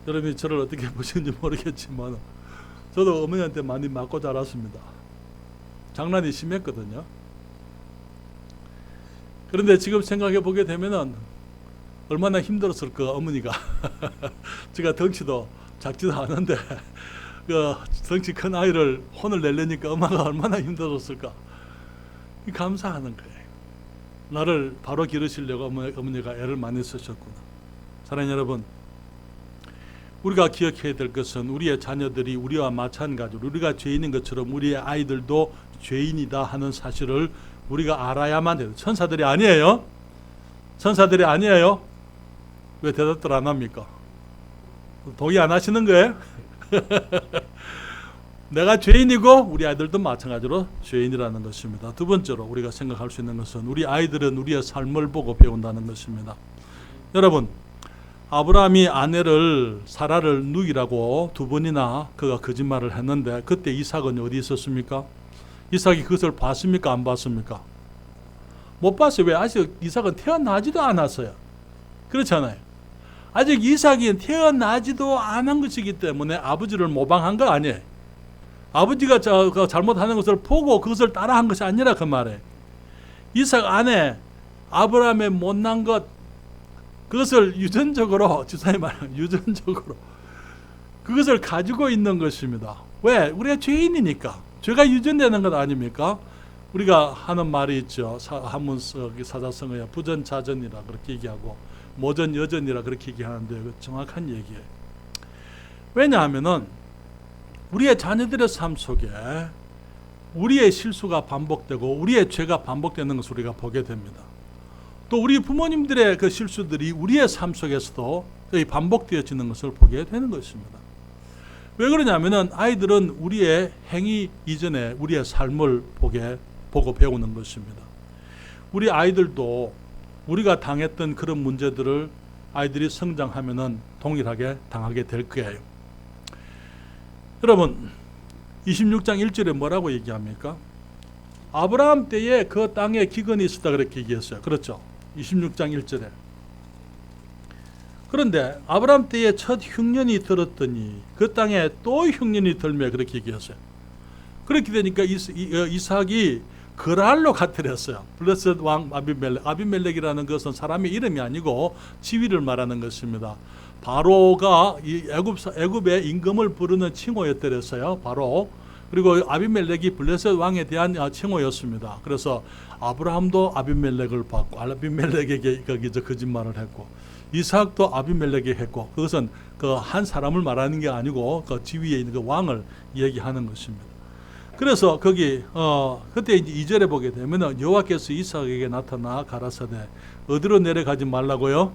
여러분이 저를 어떻게 보시는지 모르겠지만 저도 어머니한테 많이 맞고 자랐습니다. 장난이 심했거든요. 그런데 지금 생각해 보게 되면은 얼마나 힘들었을까 어머니가. 제가 덩치도 작지도 않은데 그 덩치 큰 아이를 혼을 내려니까 엄마가 얼마나 힘들었을까. 감사하는 거예요. 나를 바로 기르시려고 어머니가 애를 많이 쓰셨구나. 사랑하는 여러분, 우리가 기억해야 될 것은 우리의 자녀들이 우리와 마찬가지로 우리가 죄인인 것처럼 우리의 아이들도 죄인이다 하는 사실을 우리가 알아야만 돼요. 천사들이 아니에요. 천사들이 아니에요. 왜 대답들 안 합니까? 동의 안 하시는 거예요? 내가 죄인이고 우리 아이들도 마찬가지로 죄인이라는 것입니다. 두 번째로 우리가 생각할 수 있는 것은 우리 아이들은 우리의 삶을 보고 배운다는 것입니다. 여러분, 아브라함이 아내를 사라를 누이라고 두 번이나 그가 거짓말을 했는데 그때 이삭은 어디 있었습니까? 이삭이 그것을 봤습니까? 안 봤습니까? 못 봤어요. 왜? 아직 이삭은 태어나지도 않았어요. 그렇잖아요. 아직 이삭이 태어나지도 않은 것이기 때문에 아버지를 모방한 거 아니에요. 아버지가 잘못하는 것을 보고 그것을 따라한 것이 아니라 그 말이에요. 이삭 안에 아브라함의 못난 것, 그것을 유전적으로, 주사위 말하면 유전적으로 그것을 가지고 있는 것입니다. 왜? 우리가 죄인이니까. 죄가 유전되는 것 아닙니까? 우리가 하는 말이 있죠. 한문 사자성어야 부전자전이라 그렇게 얘기하고 모전여전이라 그렇게 얘기하는데 정확한 얘기예요. 왜냐하면은 우리의 자녀들의 삶 속에 우리의 실수가 반복되고 우리의 죄가 반복되는 것을 우리가 보게 됩니다. 또 우리 부모님들의 그 실수들이 우리의 삶 속에서도 반복되어지는 것을 보게 되는 것입니다. 왜 그러냐면은 아이들은 우리의 행위 이전에 우리의 삶을 보고 배우는 것입니다. 우리 아이들도 우리가 당했던 그런 문제들을 아이들이 성장하면은 동일하게 당하게 될 거예요. 여러분, 26장 1절에 뭐라고 얘기합니까? 아브라함 때에 그 땅에 기근이 있었다 그렇게 얘기했어요. 그렇죠? 26장 1절에. 그런데 아브라함 때에 첫 흉년이 들었더니 그 땅에 또 흉년이 들매 그렇게 얘기했어요. 그렇게 되니까 이삭이 그랄로 가뜨렸어요. 블레셋 왕 아비멜렉. 아비멜렉이라는 것은 사람의 이름이 아니고 지위를 말하는 것입니다. 바로가 이 애굽의 임금을 부르는 칭호였더랬어요. 바로. 그리고 아비멜렉이 블레셋 왕에 대한 칭호였습니다. 그래서 아브라함도 아비멜렉을 받고 아비멜렉에게 거기서 거짓말을 했고 이삭도 아비멜렉에게 했고 그것은 그 한 사람을 말하는 게 아니고 그 지위에 있는 그 왕을 얘기하는 것입니다. 그래서 거기 그때 이제 2절에 보게 되면 여호와께서 이삭에게 나타나 가라사대 어디로 내려가지 말라고요?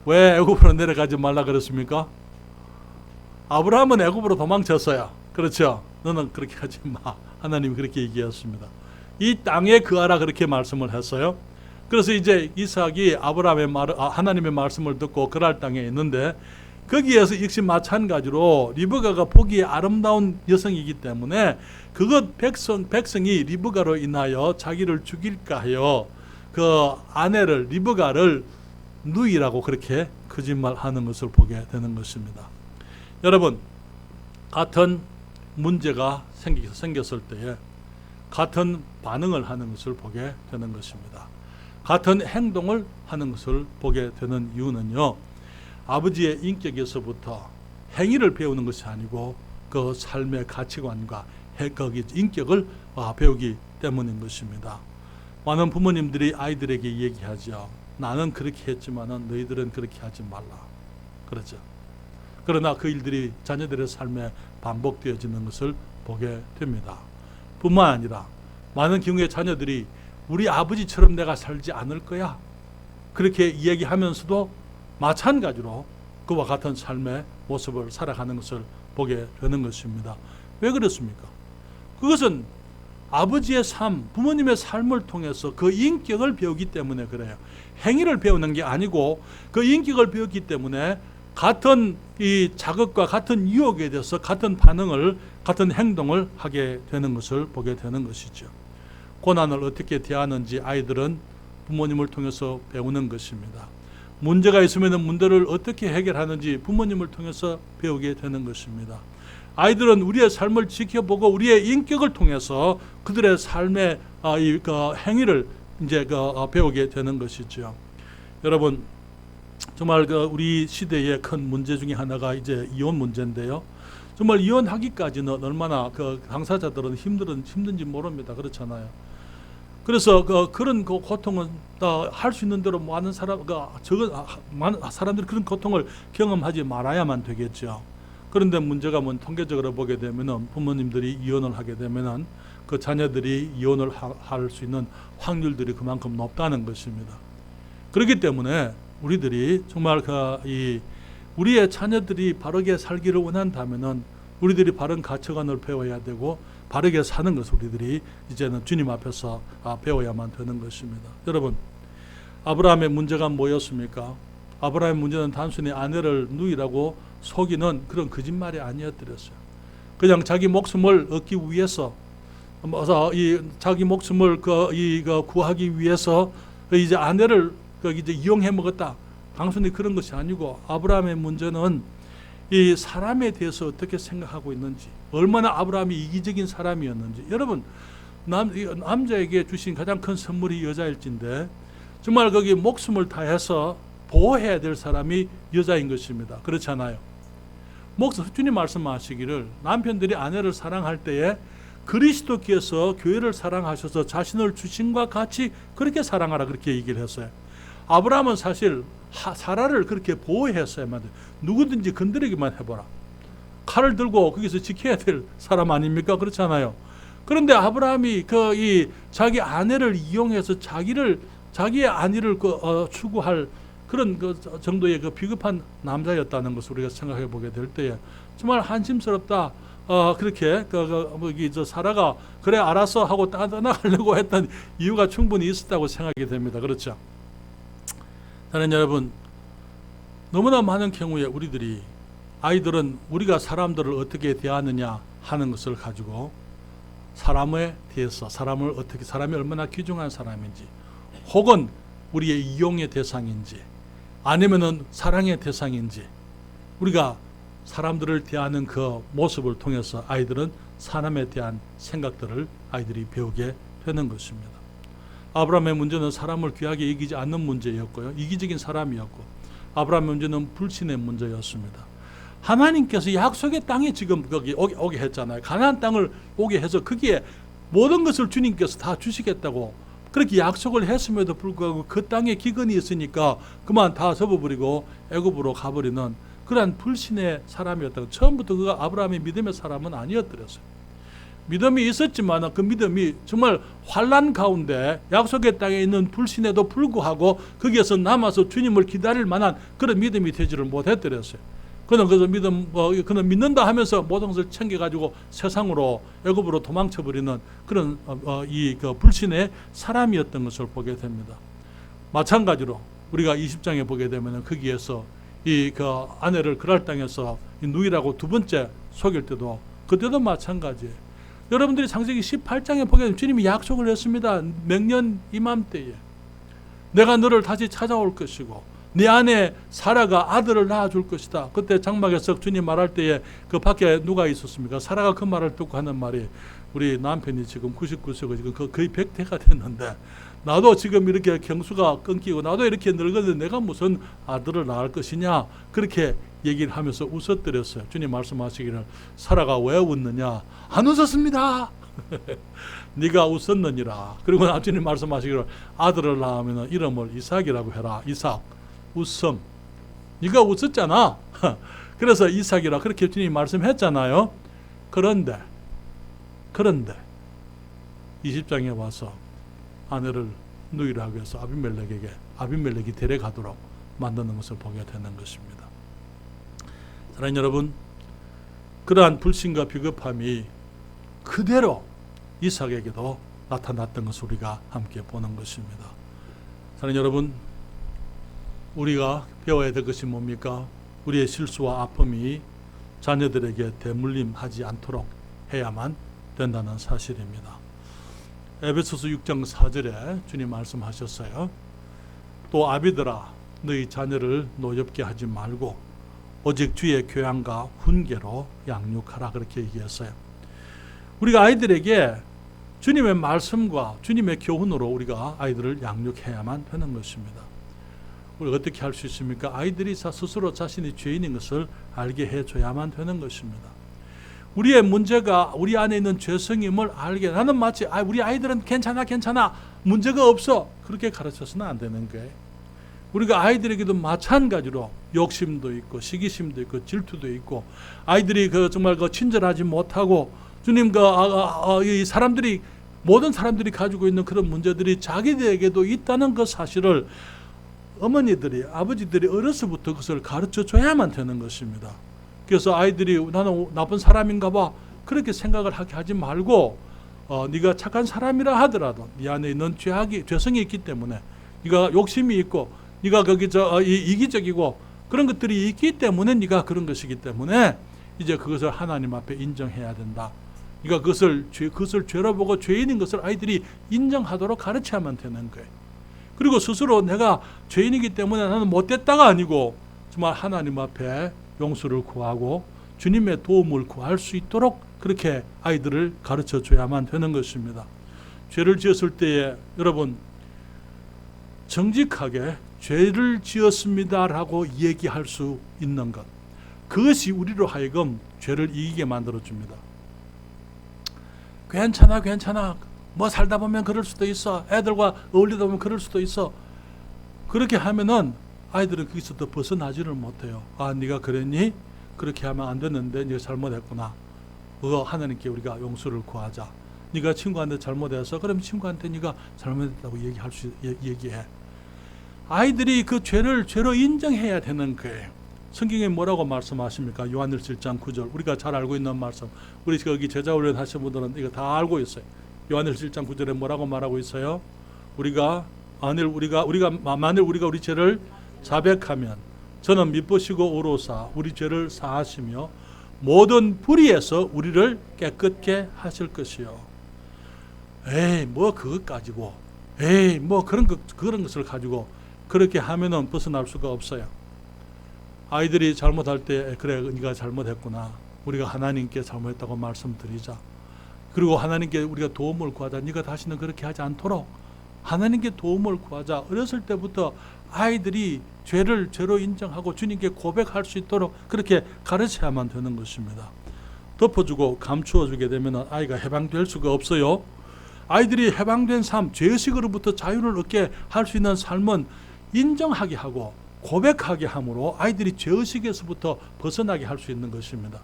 왜 애굽으로 내려가지 말라 그랬습니까? 아브라함은 애굽으로 도망쳤어요. 그렇죠? 너는 그렇게 하지 마. 하나님이 그렇게 얘기했습니다. 이 땅에 거하라 그렇게 말씀을 했어요. 그래서 이제 이삭이 하나님의 말씀을 듣고 그랄 땅에 있는데 거기에서 역시 마찬가지로 리브가가 보기에 아름다운 여성이기 때문에 그것 백성이 리브가로 인하여 자기를 죽일까 하여 그 아내를 리브가를 누이라고 그렇게 거짓말하는 것을 보게 되는 것입니다. 여러분, 같은 문제가 생겼을 때에 같은 반응을 하는 것을 보게 되는 것입니다. 같은 행동을 하는 것을 보게 되는 이유는요. 아버지의 인격에서부터 행위를 배우는 것이 아니고 그 삶의 가치관과 거기 인격을 배우기 때문인 것입니다. 많은 부모님들이 아이들에게 얘기하죠. 나는 그렇게 했지만은 너희들은 그렇게 하지 말라. 그렇죠. 그러나 그 일들이 자녀들의 삶에 반복되어지는 것을 보게 됩니다. 뿐만 아니라 많은 경우에 자녀들이 우리 아버지처럼 내가 살지 않을 거야. 그렇게 이야기하면서도 마찬가지로 그와 같은 삶의 모습을 살아가는 것을 보게 되는 것입니다. 왜 그렇습니까? 그것은 아버지의 삶, 부모님의 삶을 통해서 그 인격을 배우기 때문에 그래요. 행위를 배우는 게 아니고 그 인격을 배웠기 때문에 같은 이 자극과 같은 유혹에 대해서 같은 반응을, 같은 행동을 하게 되는 것을 보게 되는 것이죠. 고난을 어떻게 대하는지 아이들은 부모님을 통해서 배우는 것입니다. 문제가 있으면 문제를 어떻게 해결하는지 부모님을 통해서 배우게 되는 것입니다. 아이들은 우리의 삶을 지켜보고 우리의 인격을 통해서 그들의 삶의 행위를 이제 배우게 되는 것이죠. 여러분, 정말 우리 시대의 큰 문제 중에 하나가 이제 이혼 문제인데요. 정말 이혼하기까지는 얼마나 당사자들은 힘든지 모릅니다. 그렇잖아요. 그래서 그런 고통은 할 수 있는 대로 많은 많은 사람들이 그런 고통을 경험하지 말아야만 되겠죠. 그런데 문제가 통계적으로 보게 되면은 부모님들이 이혼을 하게 되면은 그 자녀들이 이혼을 할 수 있는 확률들이 그만큼 높다는 것입니다. 그렇기 때문에 우리들이 정말 우리의 자녀들이 바르게 살기를 원한다면은 우리들이 바른 가치관을 배워야 되고 바르게 사는 것을 우리들이 이제는 주님 앞에서 배워야만 되는 것입니다. 여러분, 아브라함의 문제가 뭐였습니까? 아브라함의 문제는 단순히 아내를 누이라고 속이는 그런 거짓말이 아니었더랬어요. 그냥 자기 목숨을 얻기 위해서, 자기 목숨을 구하기 위해서 이제 아내를 이제 이용해 먹었다. 단순히 그런 것이 아니고 아브라함의 문제는 이 사람에 대해서 어떻게 생각하고 있는지, 얼마나 아브라함이 이기적인 사람이었는지. 여러분, 남자에게 주신 가장 큰 선물이 여자일진데 정말 거기 목숨을 다해서 보호해야 될 사람이 여자인 것입니다. 그렇잖아요. 주님 말씀하시기를 남편들이 아내를 사랑할 때에 그리스도께서 교회를 사랑하셔서 자신을 주신과 같이 그렇게 사랑하라, 그렇게 얘기를 했어요. 아브라함은 사실 사라를 그렇게 보호했어야만 돼. 누구든지 건드리기만 해보라. 칼을 들고 거기서 지켜야 될 사람 아닙니까? 그렇잖아요. 그런데 아브라함이 자기 아내를 이용해서 자기의 안위를 추구할 그런 정도의 비겁한 남자였다는 것을 우리가 생각해 보게 될 때에 정말 한심스럽다. 그렇게 사라가 그래 알았어 하고 떠나가려고 했던 이유가 충분히 있었다고 생각이 됩니다. 그렇죠? 사랑하는 여러분, 너무나 많은 경우에 아이들은 우리가 사람들을 어떻게 대하느냐 하는 것을 가지고 사람에 대해서 사람이 얼마나 귀중한 사람인지, 혹은 우리의 이용의 대상인지, 아니면은 사랑의 대상인지, 우리가 사람들을 대하는 그 모습을 통해서 아이들은 사람에 대한 생각들을 아이들이 배우게 되는 것입니다. 아브라함의 문제는 사람을 귀하게 여기지 않는 문제였고요. 이기적인 사람이었고, 아브라함의 문제는 불신의 문제였습니다. 하나님께서 약속의 땅에 지금 거기 오게 했잖아요. 가나안 땅을 오게 해서 거기에 모든 것을 주님께서 다 주시겠다고 그렇게 약속을 했음에도 불구하고 그 땅에 기근이 있으니까 그만 다 접어버리고 애굽으로 가버리는 그러한 불신의 사람이었다고. 처음부터 그가 아브라함의 믿음의 사람은 아니었더랬어요. 믿음이 있었지만 그 믿음이 정말 환난 가운데 약속의 땅에 있는 불신에도 불구하고 거기에서 남아서 주님을 기다릴 만한 그런 믿음이 되지를 못했더랬어요. 그는 믿는다 하면서 모든 것을 챙겨가지고 세상으로 애굽으로 도망쳐버리는 그런 불신의 사람이었던 것을 보게 됩니다. 마찬가지로 우리가 20장에 보게 되면 거기에서 아내를 그랄 땅에서 누이라고 두 번째 속일 때도 그때도 마찬가지예요. 여러분들이 창세기 18장에 보게 되면 주님이 약속을 했습니다. 명년 이맘때에 내가 너를 다시 찾아올 것이고 네 안에 사라가 아들을 낳아줄 것이다. 그때 장막에서 주님 말할 때에 그 밖에 누가 있었습니까? 사라가 그 말을 듣고 하는 말이, 우리 남편이 지금 99세고 지금 거의 100대가 됐는데 나도 지금 이렇게 경수가 끊기고 나도 이렇게 늙었는데 내가 무슨 아들을 낳을 것이냐, 그렇게 얘기를 하면서 웃어드렸어요. 주님 말씀하시기를 사라가 왜 웃느냐, 안 웃었습니다. 네가 웃었느니라. 그리고 주님 말씀하시기를 아들을 낳으면 이름을 이삭이라고 해라. 이삭, 웃음. 네가 웃었잖아. 그래서 이삭이라 그렇게 주님이 말씀했잖아요. 그런데 20장에 와서 아내를 누이라고 해서 아비멜렉이 데려가도록 만드는 것을 보게 되는 것입니다. 사랑하는 여러분, 그러한 불신과 비겁함이 그대로 이삭에게도 나타났던 것을 우리가 함께 보는 것입니다. 사랑하는 여러분, 우리가 배워야 될 것이 뭡니까? 우리의 실수와 아픔이 자녀들에게 대물림하지 않도록 해야만 된다는 사실입니다. 에베소서 6장 4절에 주님 말씀하셨어요. 또 아비들아, 너희 자녀를 노엽게 하지 말고 오직 주의 교양과 훈계로 양육하라, 그렇게 얘기했어요. 우리가 아이들에게 주님의 말씀과 주님의 교훈으로 우리가 아이들을 양육해야만 되는 것입니다. 우리가 어떻게 할 수 있습니까? 아이들이 스스로 자신이 죄인인 것을 알게 해줘야만 되는 것입니다. 우리의 문제가 우리 안에 있는 죄성임을 알게, 나는 마치 우리 아이들은 괜찮아 문제가 없어, 그렇게 가르쳐서는 안 되는 거예요. 우리가 아이들에게도 마찬가지로 욕심도 있고 시기심도 있고 질투도 있고, 아이들이 정말 친절하지 못하고 주님 이 사람들이, 모든 사람들이 가지고 있는 그런 문제들이 자기들에게도 있다는 그 사실을 어머니들이, 아버지들이 어려서부터 그것을 가르쳐 줘야만 되는 것입니다. 그래서 아이들이 나는 나쁜 사람인가 봐, 그렇게 생각을 하게 하지 말고, 네가 착한 사람이라 하더라도 네 안에 있는 죄성이 있기 때문에, 네가 욕심이 있고 네가 이기적이고 그런 것들이 있기 때문에 네가 그런 것이기 때문에 이제 그것을 하나님 앞에 인정해야 된다. 네가 그것을 죄로 보고 죄인인 것을 아이들이 인정하도록 가르쳐야만 되는 거예요. 그리고 스스로 내가 죄인이기 때문에 나는 못됐다가 아니고 정말 하나님 앞에 용서를 구하고 주님의 도움을 구할 수 있도록 그렇게 아이들을 가르쳐 줘야만 되는 것입니다. 죄를 지었을 때에 여러분, 정직하게 죄를 지었습니다라고 얘기할 수 있는 것, 그것이 우리로 하여금 죄를 이기게 만들어줍니다. 괜찮아, 뭐 살다 보면 그럴 수도 있어, 애들과 어울리다 보면 그럴 수도 있어, 그렇게 하면은 아이들은 거기서 더 벗어나지를 못해요. 네가 그랬니? 그렇게 하면 안 됐는데 네가 잘못했구나. 그거 하나님께 우리가 용서를 구하자. 네가 친구한테 잘못해서 그럼 친구한테 네가 잘못했다고 얘기해. 아이들이 그 죄로 인정해야 되는 거예요. 성경에 뭐라고 말씀하십니까? 요한일서 1장 9절, 우리가 잘 알고 있는 말씀. 우리 거기 제자훈련 하신 분들은 이거 다 알고 있어요. 요한일서 1장 9절에 뭐라고 말하고 있어요? 만일 우리가 우리 죄를 자백하면 저는 미쁘시고 의로사 우리 죄를 사하시며 모든 불의에서 우리를 깨끗게 하실 것이요. 뭐 그것 가지고, 뭐 그런 것을 가지고 그렇게 하면은 벗어날 수가 없어요. 아이들이 잘못할 때 그래 네가 잘못했구나, 우리가 하나님께 잘못했다고 말씀드리자. 그리고 하나님께 우리가 도움을 구하자. 네가 다시는 그렇게 하지 않도록 하나님께 도움을 구하자. 어렸을 때부터 아이들이 죄로 인정하고 주님께 고백할 수 있도록 그렇게 가르쳐야만 되는 것입니다. 덮어주고 감추어주게 되면 아이가 해방될 수가 없어요. 아이들이 해방된 삶, 죄의식으로부터 자유를 얻게 할 수 있는 삶은 인정하게 하고 고백하게 함으로 아이들이 죄의식에서부터 벗어나게 할 수 있는 것입니다.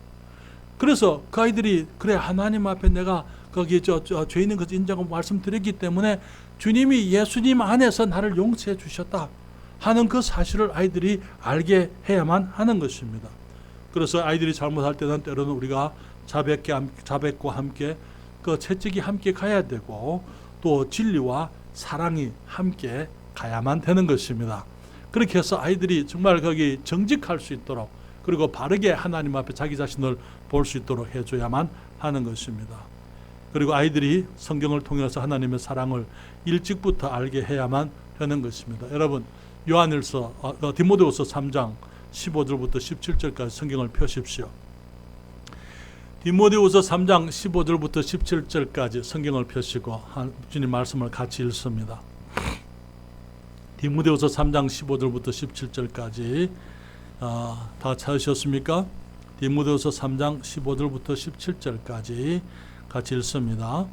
그래서 그 아이들이 그래 하나님 앞에 내가 거기 죄 있는 것을 인정하고 말씀드렸기 때문에 주님이 예수님 안에서 나를 용서해 주셨다 하는 그 사실을 아이들이 알게 해야만 하는 것입니다. 그래서 아이들이 잘못할 때는 때로는 우리가 자백과 함께 그 채찍이 함께 가야 되고 또 진리와 사랑이 함께 가야만 되는 것입니다. 그렇게 해서 아이들이 정말 거기 정직할 수 있도록 그리고 바르게 하나님 앞에 자기 자신을 볼 수 있도록 해줘야만 하는 것입니다. 그리고 아이들이 성경을 통해서 하나님의 사랑을 일찍부터 알게 해야만 되는 것입니다. 여러분, 디모데후서 3장 15절부터 17절까지 성경을 펴십시오. 디모데후서 3장 15절부터 17절까지 성경을 펴시고 주님 말씀을 같이 읽습니다. 디모데후서 3장 15절부터 17절까지 다 찾으셨습니까? 디모데후서 3장 15절부터 17절까지 같이 읽습니다.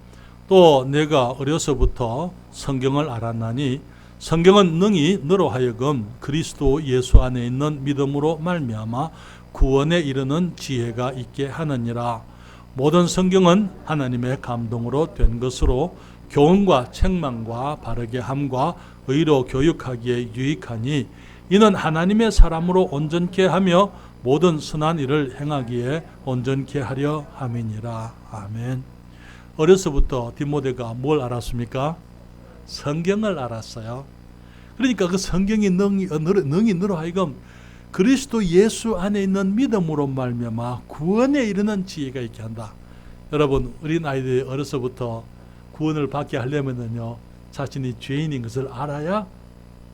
또 내가 어려서부터 성경을 알았나니 성경은 능히 너로 하여금 그리스도 예수 안에 있는 믿음으로 말미암아 구원에 이르는 지혜가 있게 하느니라. 모든 성경은 하나님의 감동으로 된 것으로 교훈과 책망과 바르게 함과 의로 교육하기에 유익하니 이는 하나님의 사람으로 온전케 하며 모든 선한 일을 행하기에 온전케 하려 함이니라. 아멘. 어려서부터 디모데가 뭘 알았습니까? 성경을 알았어요. 그러니까 그 성경이 능히 너로 하여금 그리스도 예수 안에 있는 믿음으로 말미암아 구원에 이르는 지혜가 있게 한다. 여러분, 어린 아이들이 어려서부터 구원을 받게 하려면요, 자신이 죄인인 것을 알아야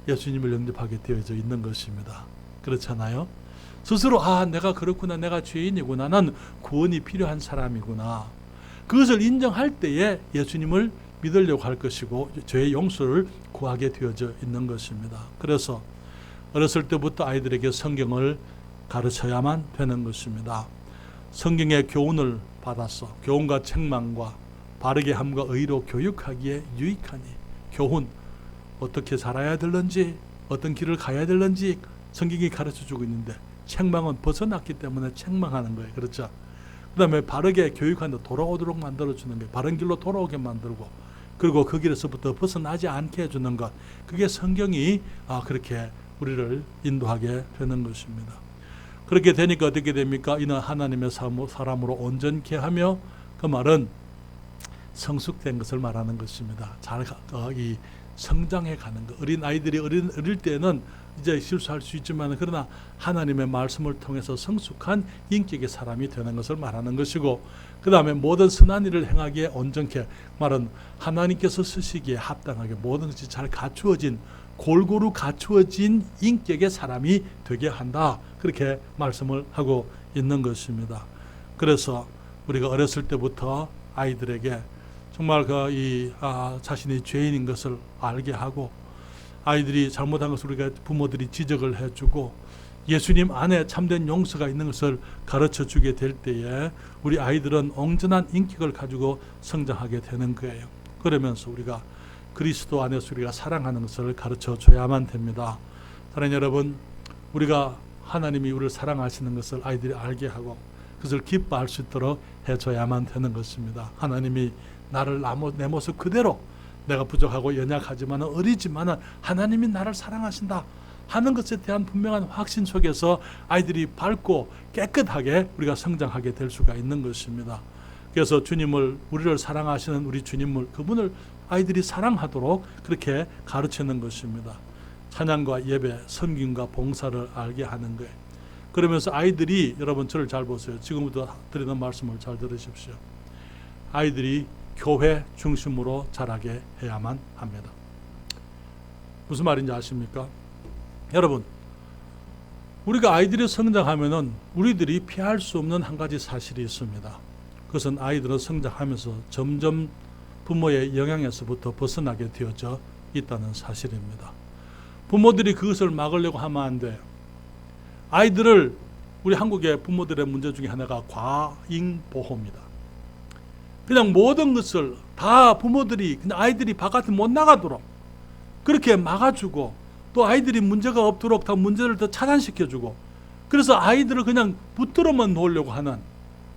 예수님을 영접하게 되어져 있는 것입니다. 그렇잖아요. 스스로 내가 그렇구나, 내가 죄인이구나, 난 구원이 필요한 사람이구나, 그것을 인정할 때에 예수님을 믿으려고 할 것이고 죄의 용서를 구하게 되어져 있는 것입니다. 그래서 어렸을 때부터 아이들에게 성경을 가르쳐야만 되는 것입니다. 성경의 교훈을 받아서 교훈과 책망과 바르게 함과 의로 교육하기에 유익하니, 교훈, 어떻게 살아야 되는지, 어떤 길을 가야 되는지 성경이 가르쳐주고 있는데, 책망은 벗어났기 때문에 책망하는 거예요. 그렇죠? 그 다음에 바르게 교육하는데 돌아오도록 만들어주는 거예요. 바른 길로 돌아오게 만들고, 그리고 그 길에서부터 벗어나지 않게 해주는 것, 그게 성경이 그렇게 우리를 인도하게 되는 것입니다. 그렇게 되니까 어떻게 됩니까? 이는 하나님의 사람으로 온전케 하며, 그 말은 성숙된 것을 말하는 것입니다. 이 성장해 가는 것. 어린 아이들이 어릴 때는 이제 실수할 수 있지만, 그러나 하나님의 말씀을 통해서 성숙한 인격의 사람이 되는 것을 말하는 것이고, 그 다음에 모든 선한 일을 행하기에 온전케, 말은 하나님께서 쓰시기에 합당하게 모든 것이 잘 갖추어진, 골고루 갖추어진 인격의 사람이 되게 한다. 그렇게 말씀을 하고 있는 것입니다. 그래서 우리가 어렸을 때부터 아이들에게 정말 자신이 죄인인 것을 알게 하고, 아이들이 잘못한 것을 우리가 부모들이 지적을 해주고, 예수님 안에 참된 용서가 있는 것을 가르쳐 주게 될 때에 우리 아이들은 온전한 인격을 가지고 성장하게 되는 거예요. 그러면서 우리가 그리스도 안에서 우리가 사랑하는 것을 가르쳐 줘야만 됩니다. 사랑하는 여러분, 우리가 하나님이 우리를 사랑하시는 것을 아이들이 알게 하고 그것을 기뻐할 수 있도록 해줘야만 되는 것입니다. 하나님이 나를 내 모습 그대로, 내가 부족하고 연약하지만 어리지만 하나님이 나를 사랑하신다 하는 것에 대한 분명한 확신 속에서 아이들이 밝고 깨끗하게 우리가 성장하게 될 수가 있는 것입니다. 그래서 우리를 사랑하시는 우리 주님을, 그분을 아이들이 사랑하도록 그렇게 가르치는 것입니다. 찬양과 예배, 섬김과 봉사를 알게 하는 거예요. 그러면서 아이들이, 여러분 저를 잘 보세요. 지금부터 드리는 말씀을 잘 들으십시오. 아이들이 교회 중심으로 자라게 해야만 합니다. 무슨 말인지 아십니까? 여러분, 우리가 아이들이 성장하면은 우리들이 피할 수 없는 한 가지 사실이 있습니다. 그것은 아이들은 성장하면서 점점 부모의 영향에서부터 벗어나게 되어져 있다는 사실입니다. 부모들이 그것을 막으려고 하면 안 돼요. 아이들을, 우리 한국의 부모들의 문제 중에 하나가 과잉보호입니다. 그냥 모든 것을 다 부모들이, 그냥 아이들이 바깥에 못 나가도록 그렇게 막아주고, 또 아이들이 문제가 없도록 다 문제를 더 차단시켜주고, 그래서 아이들을 그냥 붙들어만 놓으려고 하는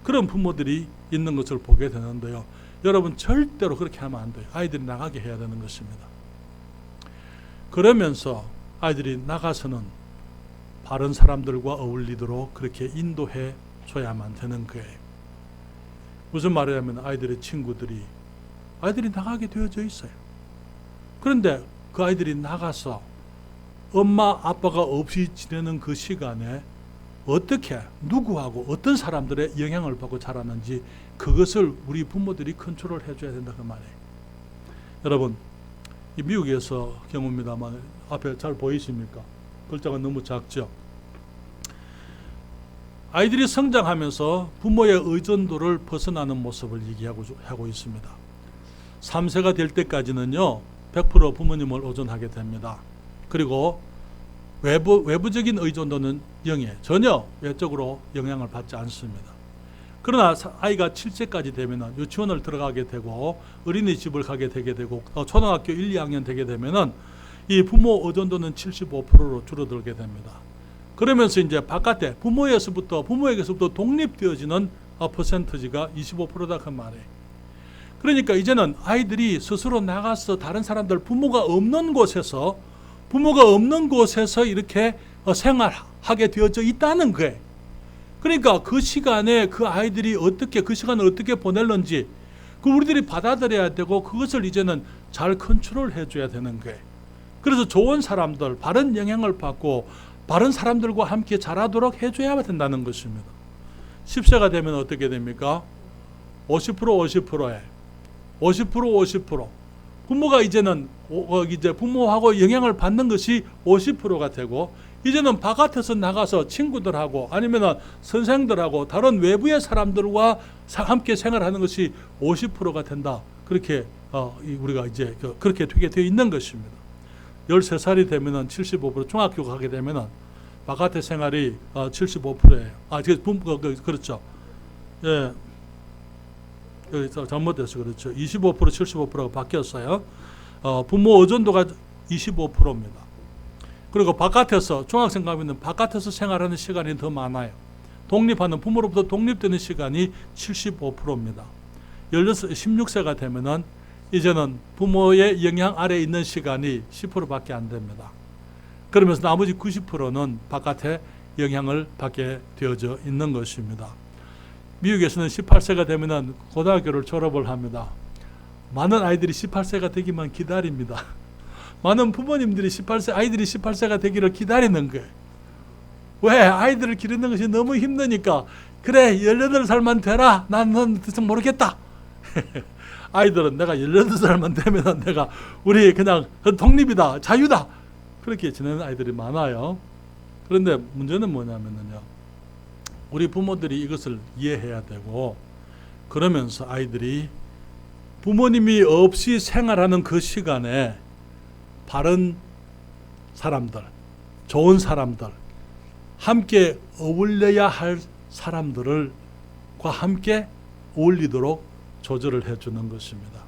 그런 부모들이 있는 것을 보게 되는데요. 여러분, 절대로 그렇게 하면 안 돼요. 아이들이 나가게 해야 되는 것입니다. 그러면서 아이들이 나가서는 바른 사람들과 어울리도록 그렇게 인도해 줘야만 되는 거예요. 무슨 말이냐면, 아이들의 친구들이, 아이들이 나가게 되어져 있어요. 그런데 그 아이들이 나가서 엄마 아빠가 없이 지내는 그 시간에 어떻게, 누구하고 어떤 사람들의 영향을 받고 자라는지, 그것을 우리 부모들이 컨트롤 해줘야 된다 그 말이에요. 여러분, 이 미국에서 경우입니다만, 앞에 잘 보이십니까? 글자가 너무 작죠? 아이들이 성장하면서 부모의 의존도를 벗어나는 모습을 얘기하고 있습니다. 3세가 될 때까지는요, 100% 부모님을 의존하게 됩니다. 그리고 외부적인 의존도는 0에 전혀 외적으로 영향을 받지 않습니다. 그러나 아이가 7세까지 되면 유치원을 들어가게 되고 어린이집을 가게 되게 되고 초등학교 1, 2학년 되게 되면 이 부모 의존도는 75%로 줄어들게 됩니다. 그러면서 이제 바깥에 부모에게서부터 독립되어지는 퍼센트지가 25%다 그 말이에요. 그러니까 이제는 아이들이 스스로 나가서 다른 사람들 부모가 없는 곳에서 이렇게 생활하게 되어져 있다는 거예요. 그러니까 그 시간에 그 아이들이 그 시간을 어떻게 보낼는지 우리들이 받아들여야 되고 그것을 이제는 잘 컨트롤 해줘야 되는 거예요. 그래서 좋은 사람들, 바른 영향을 받고 바른 사람들과 함께 자라도록 해줘야 된다는 것입니다. 10세가 되면 어떻게 됩니까? 50%에 50%. 부모가 이제는 이제 부모하고 영향을 받는 것이 50%가 되고 이제는 바깥에서 나가서 친구들하고 아니면 선생들하고 다른 외부의 사람들과 함께 생활하는 것이 50%가 된다. 그렇게 우리가 이제 그렇게 되게 되어 있는 것입니다. 13살이 되면은 75% 중학교 가게 되면은 바깥의 생활이 75%예요. 그렇죠. 예. 여기서 잘못돼서 그렇죠. 25% 75%가 바뀌었어요. 부모 의존도가 25%입니다. 그리고 바깥에서 중학생 가면 바깥에서 생활하는 시간이 더 많아요. 부모로부터 독립되는 시간이 75%입니다. 16세가 되면은 이제는 부모의 영향 아래에 있는 시간이 10%밖에 안 됩니다. 그러면서 나머지 90%는 바깥에 영향을 받게 되어져 있는 것입니다. 미국에서는 18세가 되면은 고등학교를 졸업을 합니다. 많은 아이들이 18세가 되기만 기다립니다. 많은 부모님들이 아이들이 18세가 되기를 기다리는 거예요. 왜? 아이들을 기르는 것이 너무 힘드니까. 그래, 18살만 되라. 넌 모르겠다. 아이들은 내가 18살만 되면 우리 그냥 독립이다, 자유다. 그렇게 지내는 아이들이 많아요. 그런데 문제는 뭐냐면요. 우리 부모들이 이것을 이해해야 되고, 그러면서 아이들이 부모님이 없이 생활하는 그 시간에 바른 사람들, 좋은 사람들, 함께 어울려야 할 사람들과 함께 어울리도록 조절을 해주는 것입니다.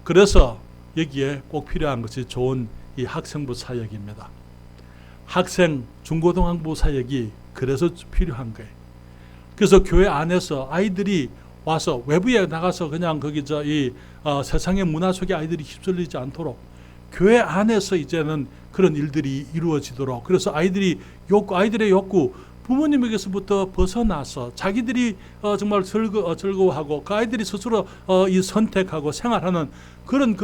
그래서 여기에 꼭 필요한 것이 좋은 이 학생부 사역입니다. 중고등학부 사역이 그래서 필요한 거예요. 그래서 교회 안에서 아이들이 와서 외부에 나가서 그냥 세상의 문화 속에 아이들이 휩쓸리지 않도록 교회 안에서 이제는 그런 일들이 이루어지도록, 그래서 아이들의 욕구, 부모님에게서부터 벗어나서 자기들이 정말 즐거워하고 그 아이들이 스스로 선택하고 생활하는 그런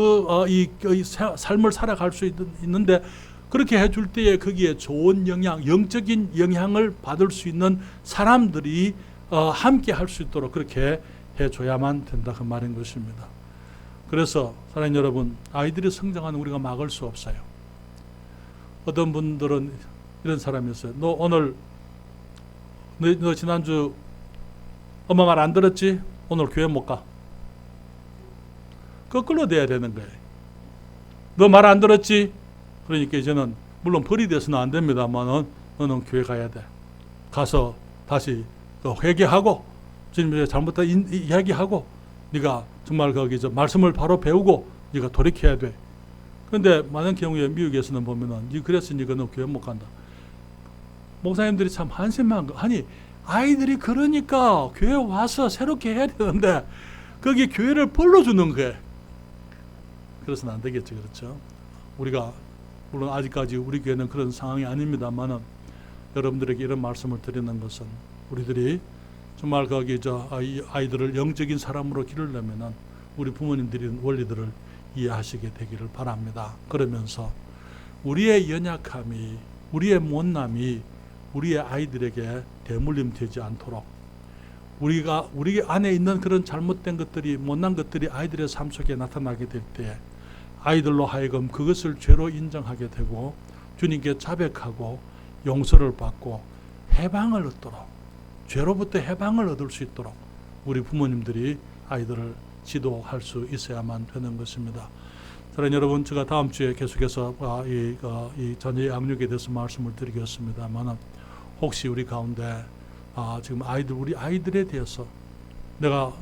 삶을 살아갈 수 있는데, 그렇게 해줄 때에 거기에 좋은 영적인 영향을 받을 수 있는 사람들이 함께 할 수 있도록 그렇게 해줘야만 된다 그 말인 것입니다. 그래서 사랑하는 여러분, 아이들이 성장하는 우리가 막을 수 없어요. 어떤 분들은 이런 사람이었어요. 너 지난주 엄마 말 안 들었지? 오늘 교회 못 가. 거꾸로 돼야 되는 거예요. 너 말 안 들었지? 그러니까 이제는 물론 벌이 돼서는 안 됩니다만 너는 교회 가야 돼. 가서 다시 회개하고 주님의 잘못된 이야기하고 네가 정말 거기서 말씀을 바로 배우고 네가 돌이켜야 돼. 그런데 많은 경우에 미국에서는 보면은 그래서 너 교회 못 간다. 목사님들이 참 한심한 거. 아니, 아이들이 그러니까 교회 와서 새롭게 해야 되는데 거기 교회를 벌로 주는 거예요. 그래서는 안 되겠죠. 그렇죠? 우리가 물론 아직까지 우리 교회는 그런 상황이 아닙니다만은 여러분들에게 이런 말씀을 드리는 것은 우리들이 정말 아이들을 영적인 사람으로 기르려면은 우리 부모님들이 원리들을 이해하시게 되기를 바랍니다. 그러면서 우리의 연약함이, 우리의 못남이 우리의 아이들에게 대물림 되지 않도록 우리 안에 있는 그런 잘못된 것들이, 못난 것들이 아이들의 삶 속에 나타나게 될 때 아이들로 하여금 그것을 죄로 인정하게 되고 주님께 자백하고 용서를 받고 해방을 얻도록, 죄로부터 해방을 얻을 수 있도록 우리 부모님들이 아이들을 지도할 수 있어야만 되는 것입니다. 사랑하는 여러분, 제가 다음 주에 계속해서 이 자녀 양육에 대해서 말씀을 드리겠습니다만, 혹시 우리 가운데 지금 우리 아이들에 대해서 내가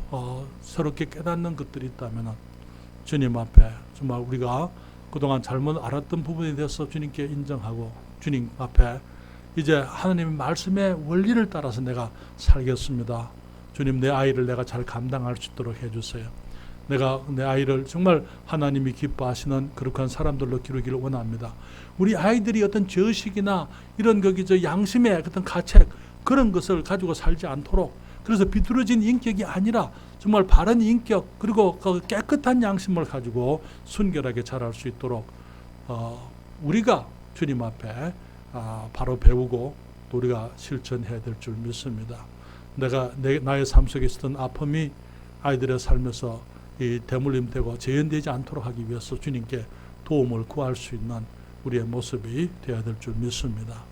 새롭게 깨닫는 것들이 있다면 주님 앞에 정말 우리가 그동안 잘못 알았던 부분에 대해서 주님께 인정하고 주님 앞에 이제 하나님의 말씀의 원리를 따라서 내가 살겠습니다. 주님, 내 아이를 내가 잘 감당할 수 있도록 해주세요. 내가 내 아이를 정말 하나님이 기뻐하시는 그렇게 사람들로 기르기를 원합니다. 우리 아이들이 어떤 죄의식이나 이런 양심의 어떤 가책 그런 것을 가지고 살지 않도록, 그래서 비뚤어진 인격이 아니라 정말 바른 인격 그리고 그 깨끗한 양심을 가지고 순결하게 자랄 수 있도록 우리가 주님 앞에 바로 배우고 또 우리가 실천해야 될 줄 믿습니다. 나의 삶 속에 있었던 아픔이 아이들의 삶에서 이 대물림되고 재현되지 않도록 하기 위해서 주님께 도움을 구할 수 있는 우리의 모습이 되어야 될 줄 믿습니다.